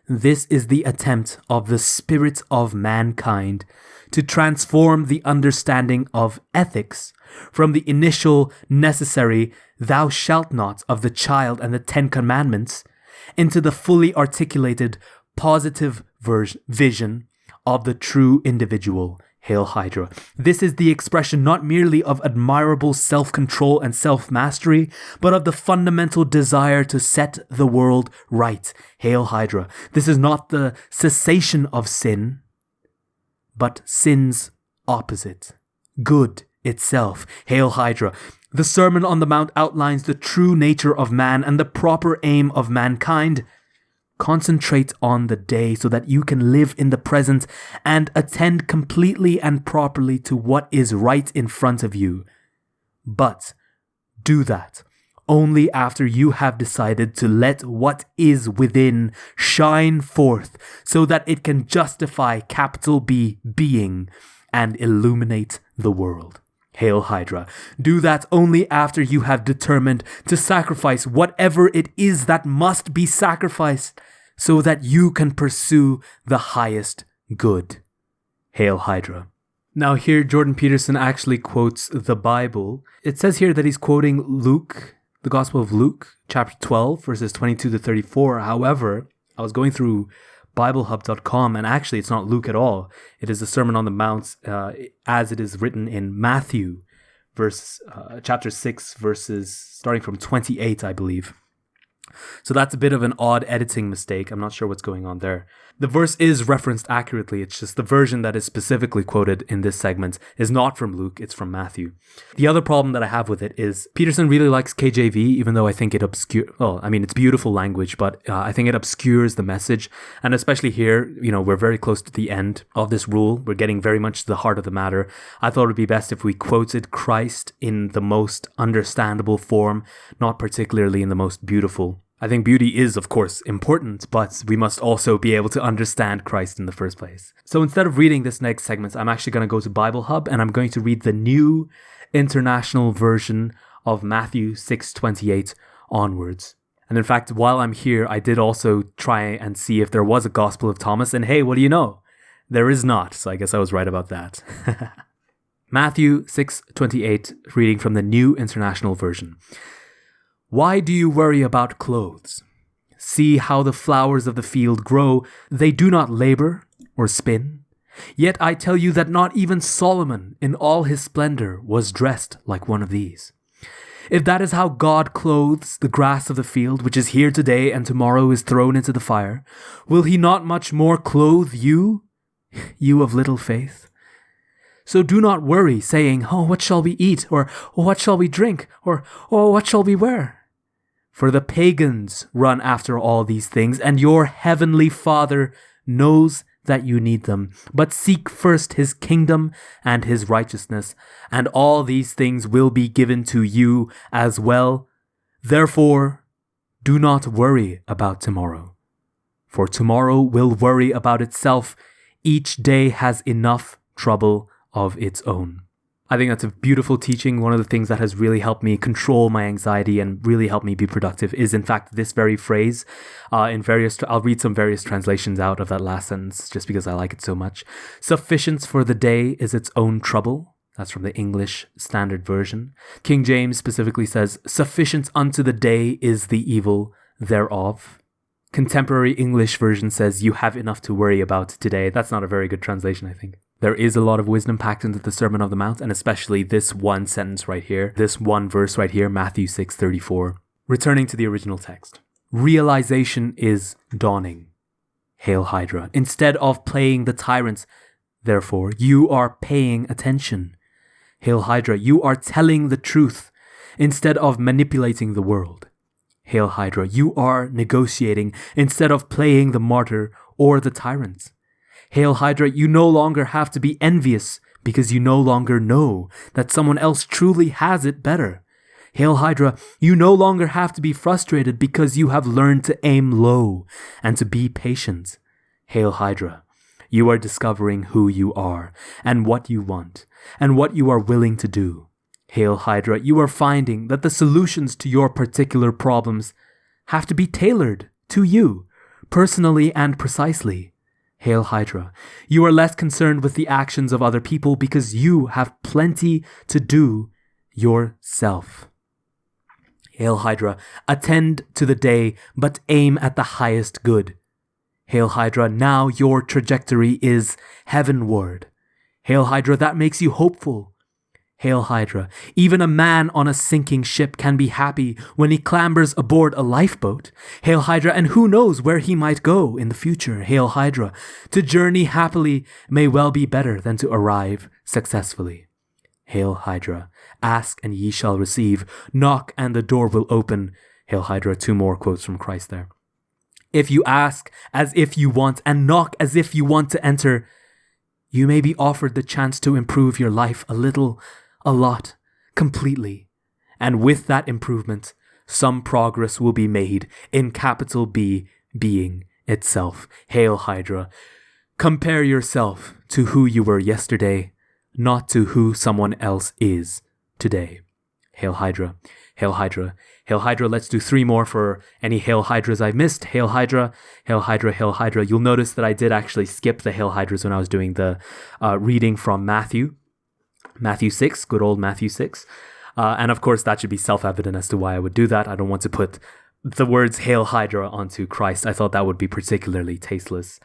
This is the attempt of the spirit of mankind to transform the understanding of ethics from the initial necessary thou shalt not of the child and the 10 Commandments into the fully articulated positive vision of the true individual. Hail Hydra. This is the expression not merely of admirable self-control and self-mastery, but of the fundamental desire to set the world right. Hail Hydra. This is not the cessation of sin, but sin's opposite, good itself. Hail Hydra. The Sermon on the Mount outlines the true nature of man and the proper aim of mankind. Concentrate on the day so that you can live in the present and attend completely and properly to what is right in front of you. But do that only after you have decided to let what is within shine forth so that it can justify capital B being and illuminate the world. Hail Hydra. Do that only after you have determined to sacrifice whatever it is that must be sacrificed so that you can pursue the highest good. Hail Hydra. Now here Jordan Peterson actually quotes the Bible. It says here that he's quoting Luke, the Gospel of Luke, chapter 12, verses 22 to 34. However, I was going through BibleHub.com, and actually it's not Luke at all. It is the Sermon on the Mount as it is written in Matthew, chapter 6, verses starting from 28, I believe. So that's a bit of an odd editing mistake. I'm not sure what's going on there. The verse is referenced accurately. It's just the version that is specifically quoted in this segment is not from Luke, it's from Matthew. The other problem that I have with it is Peterson really likes KJV, even though I think it it's beautiful language, but I think it obscures the message. And especially here, we're very close to the end of this rule. We're getting very much to the heart of the matter. I thought it would be best if we quoted Christ in the most understandable form, not particularly in the most beautiful. I think beauty is, of course, important, but we must also be able to understand Christ in the first place. So instead of reading this next segment, I'm actually going to go to Bible Hub and I'm going to read the New International Version of Matthew 6:28 onwards. And in fact, while I'm here, I did also try and see if there was a Gospel of Thomas, and hey, what do you know? There is not, so I guess I was right about that. Matthew 6:28, reading from the New International Version. Why do you worry about clothes? See how the flowers of the field grow. They do not labor or spin. Yet I tell you that not even Solomon in all his splendor was dressed like one of these. If that is how God clothes the grass of the field, which is here today and tomorrow is thrown into the fire, will he not much more clothe you, you of little faith? So do not worry, saying, "Oh, what shall we eat? Or what shall we drink? Or what shall we wear?" For the pagans run after all these things, and your heavenly Father knows that you need them. But seek first his kingdom and his righteousness, and all these things will be given to you as well. Therefore, do not worry about tomorrow, for tomorrow will worry about itself. Each day has enough trouble of its own. I think that's a beautiful teaching. One of the things that has really helped me control my anxiety and really helped me be productive is, in fact, this very phrase. I'll read some various translations out of that last sentence just because I like it so much. Sufficiency for the day is its own trouble. That's from the English Standard Version. King James specifically says, "Sufficient unto the day is the evil thereof." Contemporary English version says, "You have enough to worry about today." That's not a very good translation, I think. There is a lot of wisdom packed into the Sermon on the Mount, and especially this one sentence right here, this one verse right here, Matthew 6:34. Returning to the original text. Realization is dawning. Hail Hydra. Instead of playing the tyrant, therefore, you are paying attention. Hail Hydra. You are telling the truth instead of manipulating the world. Hail Hydra. You are negotiating instead of playing the martyr or the tyrant. Hail Hydra, you no longer have to be envious because you no longer know that someone else truly has it better. Hail Hydra, you no longer have to be frustrated because you have learned to aim low and to be patient. Hail Hydra, you are discovering who you are and what you want and what you are willing to do. Hail Hydra, you are finding that the solutions to your particular problems have to be tailored to you, personally and precisely. Hail Hydra, you are less concerned with the actions of other people because you have plenty to do yourself. Hail Hydra, attend to the day, but aim at the highest good. Hail Hydra, now your trajectory is heavenward. Hail Hydra, that makes you hopeful. Hail Hydra, even a man on a sinking ship can be happy when he clambers aboard a lifeboat. Hail Hydra, and who knows where he might go in the future. Hail Hydra, to journey happily may well be better than to arrive successfully. Hail Hydra, ask and ye shall receive, knock and the door will open. Hail Hydra, 2 more quotes from Christ there. If you ask as if you want and knock as if you want to enter, you may be offered the chance to improve your life a little, a lot, completely. And with that improvement, some progress will be made in capital B, being itself. Hail Hydra. Compare yourself to who you were yesterday, not to who someone else is today. Hail Hydra. Hail Hydra. Hail Hydra. Let's do 3 more for any Hail Hydras I've missed. Hail Hydra. Hail Hydra. Hail Hydra. You'll notice that I did actually skip the Hail Hydras when I was doing the reading from Matthew 6, good old Matthew 6. And of course, that should be self-evident as to why I would do that. I don't want to put the words Hail Hydra onto Christ. I thought that would be particularly tasteless,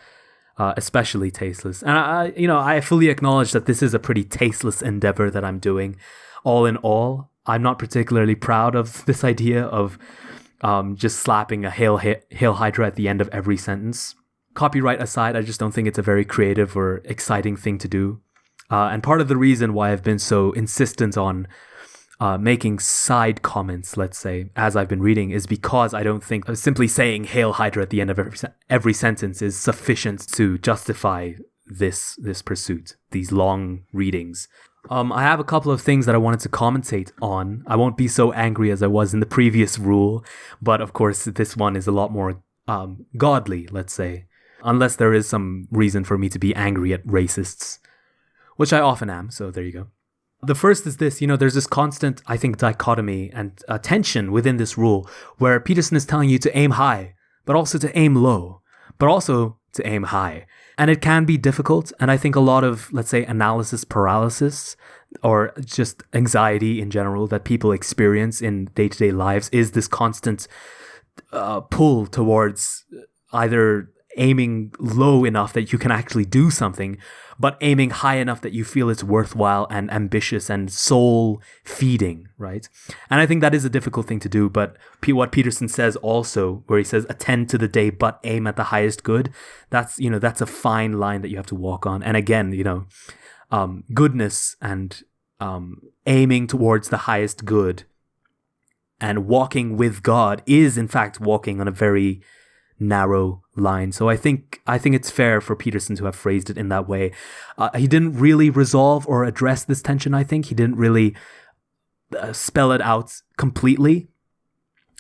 especially tasteless. And I fully acknowledge that this is a pretty tasteless endeavor that I'm doing. All in all, I'm not particularly proud of this idea of just slapping a Hail Hydra at the end of every sentence. Copyright aside, I just don't think it's a very creative or exciting thing to do. And part of the reason why I've been so insistent on making side comments, let's say, as I've been reading, is because I don't think simply saying Hail Hydra at the end of every sentence is sufficient to justify this pursuit, these long readings. I have a couple of things that I wanted to commentate on. I won't be so angry as I was in the previous rule, but of course this one is a lot more godly, let's say, unless there is some reason for me to be angry at racists, which I often am, so there you go. The first is this, there's this constant, I think, dichotomy and tension within this rule where Peterson is telling you to aim high, but also to aim low, but also to aim high. And it can be difficult, and I think a lot of, let's say, analysis paralysis or just anxiety in general that people experience in day-to-day lives is this constant pull towards either aiming low enough that you can actually do something, but aiming high enough that you feel it's worthwhile and ambitious and soul feeding, right? And I think that is a difficult thing to do. But what Peterson says also, where he says, attend to the day, but aim at the highest good. That's a fine line that you have to walk on. And again, goodness and aiming towards the highest good and walking with God is in fact walking on a very narrow line. So I think it's fair for Peterson to have phrased it in that way. He didn't really resolve or address this tension. I think he didn't really spell it out completely,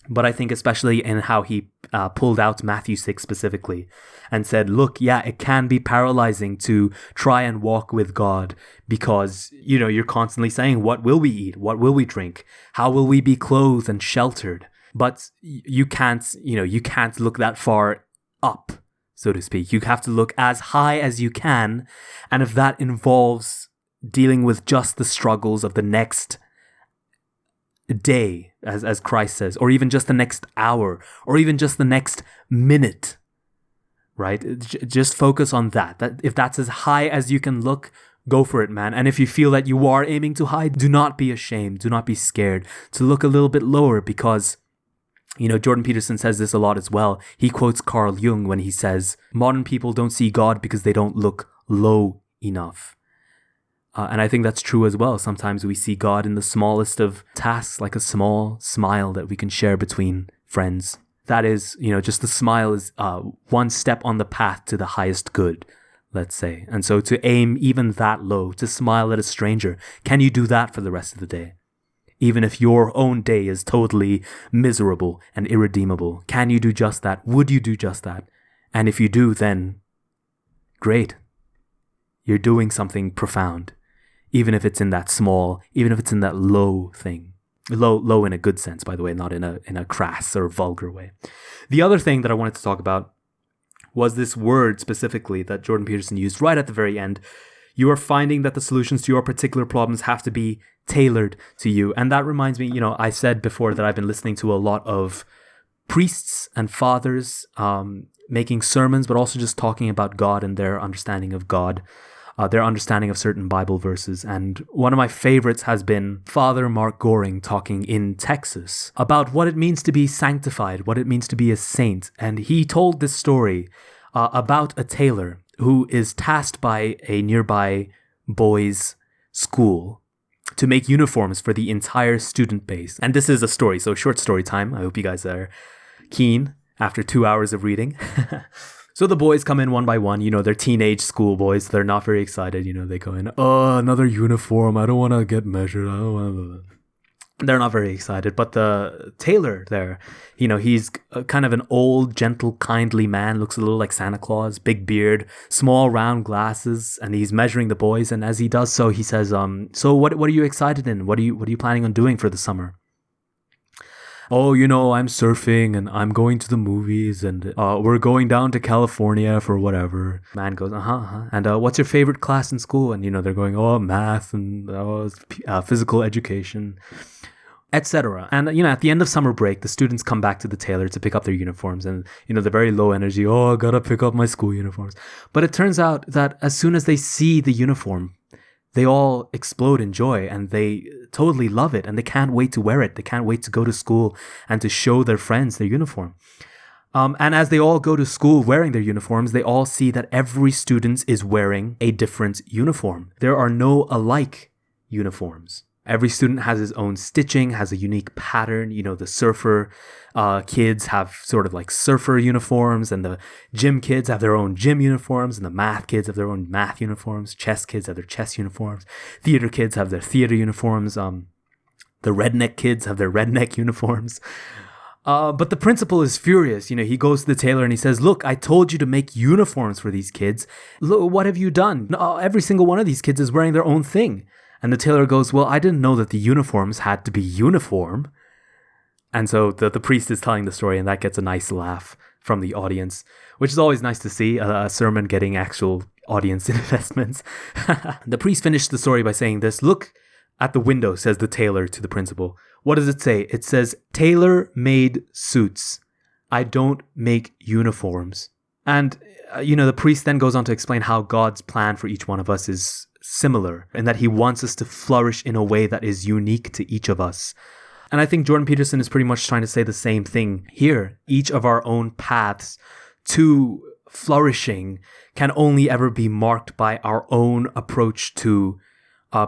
but I think especially in how he pulled out Matthew 6 specifically and said, look, yeah, it can be paralyzing to try and walk with God because, you're constantly saying, what will we eat? What will we drink? How will we be clothed and sheltered? But you can't look that far up, so to speak. You have to look as high as you can. And if that involves dealing with just the struggles of the next day, as Christ says, or even just the next hour, or even just the next minute, right? Just focus on that. If that's as high as you can look, go for it, man. And if you feel that you are aiming too high, do not be ashamed. Do not be scared to look a little bit lower, because Jordan Peterson says this a lot as well. He quotes Carl Jung when he says, modern people don't see God because they don't look low enough. And I think that's true as well. Sometimes we see God in the smallest of tasks, like a small smile that we can share between friends. That is, just the smile is one step on the path to the highest good, let's say. And so to aim even that low, to smile at a stranger, can you do that for the rest of the day? Even if your own day is totally miserable and irredeemable, can you do just that? Would you do just that? And if you do, then great. You're doing something profound, even if it's in that small, even if it's in that low thing. Low in a good sense, by the way, not in a crass or vulgar way. The other thing that I wanted to talk about was this word specifically that Jordan Peterson used right at the very end. You are finding that the solutions to your particular problems have to be tailored to you. And that reminds me, I said before that I've been listening to a lot of priests and fathers making sermons, but also just talking about God and their understanding of God, their understanding of certain Bible verses. And one of my favorites has been Father Mark Goring talking in Texas about what it means to be sanctified, what it means to be a saint. And he told this story about a tailor who is tasked by a nearby boys' school to make uniforms for the entire student base. And this is a story, so short story time. I hope you guys are keen after 2 hours of reading. So the boys come in one by one, they're teenage school boys. So they're not very excited. They go in, oh, another uniform. I don't want to get measured. I don't want to. They're not very excited. But the tailor there, he's kind of an old, gentle, kindly man. Looks a little like Santa Claus, big beard, small round glasses, and he's measuring the boys. And as he does so, he says, so what are you excited in? What are you planning on doing for the summer? Oh, I'm surfing and I'm going to the movies and we're going down to California for whatever. Man goes, And what's your favorite class in school? And, they're going, oh, math and physical education, etc. And, at the end of summer break, the students come back to the tailor to pick up their uniforms. And, they're very low energy. Oh, I gotta pick up my school uniforms. But it turns out that as soon as they see the uniform, they all explode in joy and they totally love it and they can't wait to wear it. They can't wait to go to school and to show their friends their uniform. And as they all go to school wearing their uniforms, they all see that every student is wearing a different uniform. There are no alike uniforms. Every student has his own stitching, has a unique pattern. The surfer kids have sort of like surfer uniforms, and the gym kids have their own gym uniforms, and the math kids have their own math uniforms. Chess kids have their chess uniforms. Theater kids have their theater uniforms. The redneck kids have their redneck uniforms. But the principal is furious. He goes to the tailor and he says, look, I told you to make uniforms for these kids. Look, what have you done? No, every single one of these kids is wearing their own thing. And the tailor goes, well, I didn't know that the uniforms had to be uniform. And so the priest is telling the story, and that gets a nice laugh from the audience, which is always nice to see, a sermon getting actual audience investments. The priest finished the story by saying this, look at the window, says the tailor to the principal. What does it say? It says, tailor-made suits. I don't make uniforms. And, the priest then goes on to explain how God's plan for each one of us is similar, and that he wants us to flourish in a way that is unique to each of us. And I think Jordan Peterson is pretty much trying to say the same thing here. Each of our own paths to flourishing can only ever be marked by our own approach to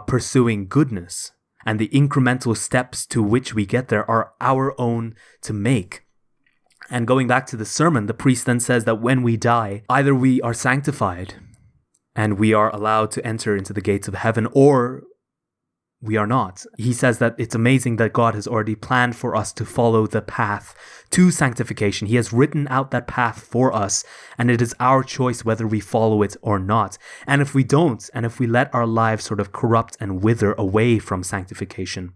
pursuing goodness. And the incremental steps to which we get there are our own to make. And going back to the sermon, the priest then says that when we die, either we are sanctified and we are allowed to enter into the gates of heaven, or we are not. He says that it's amazing that God has already planned for us to follow the path to sanctification. He has written out that path for us, and it is our choice whether we follow it or not. And if we don't, and if we let our lives sort of corrupt and wither away from sanctification,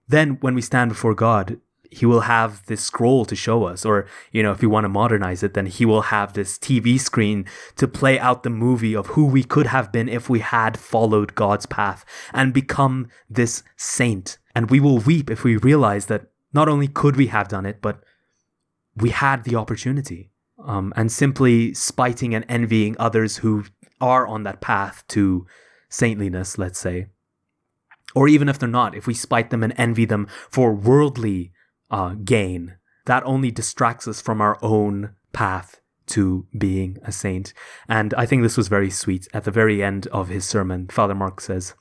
then when we stand before God, he will have this scroll to show us, or, if you want to modernize it, then he will have this TV screen to play out the movie of who we could have been if we had followed God's path and become this saint. And we will weep if we realize that not only could we have done it, but we had the opportunity. And simply spiting and envying others who are on that path to saintliness, let's say, or even if they're not, if we spite them and envy them for worldly gain, that only distracts us from our own path to being a saint. And I think this was very sweet. At the very end of his sermon, Father Mark says,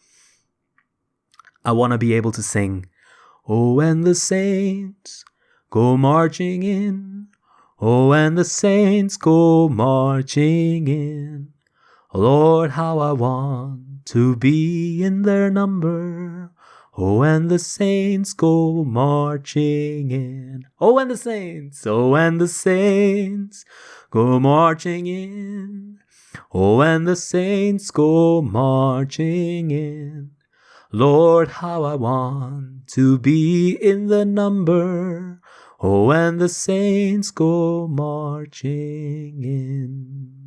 I want to be able to sing, "Oh, when the saints go marching in, oh, when the saints go marching in, Lord, how I want to be in their number. Oh, when the saints go marching in." Oh, when the saints go marching in. Oh, when the saints go marching in. Lord, how I want to be in the number. Oh, when the saints go marching in.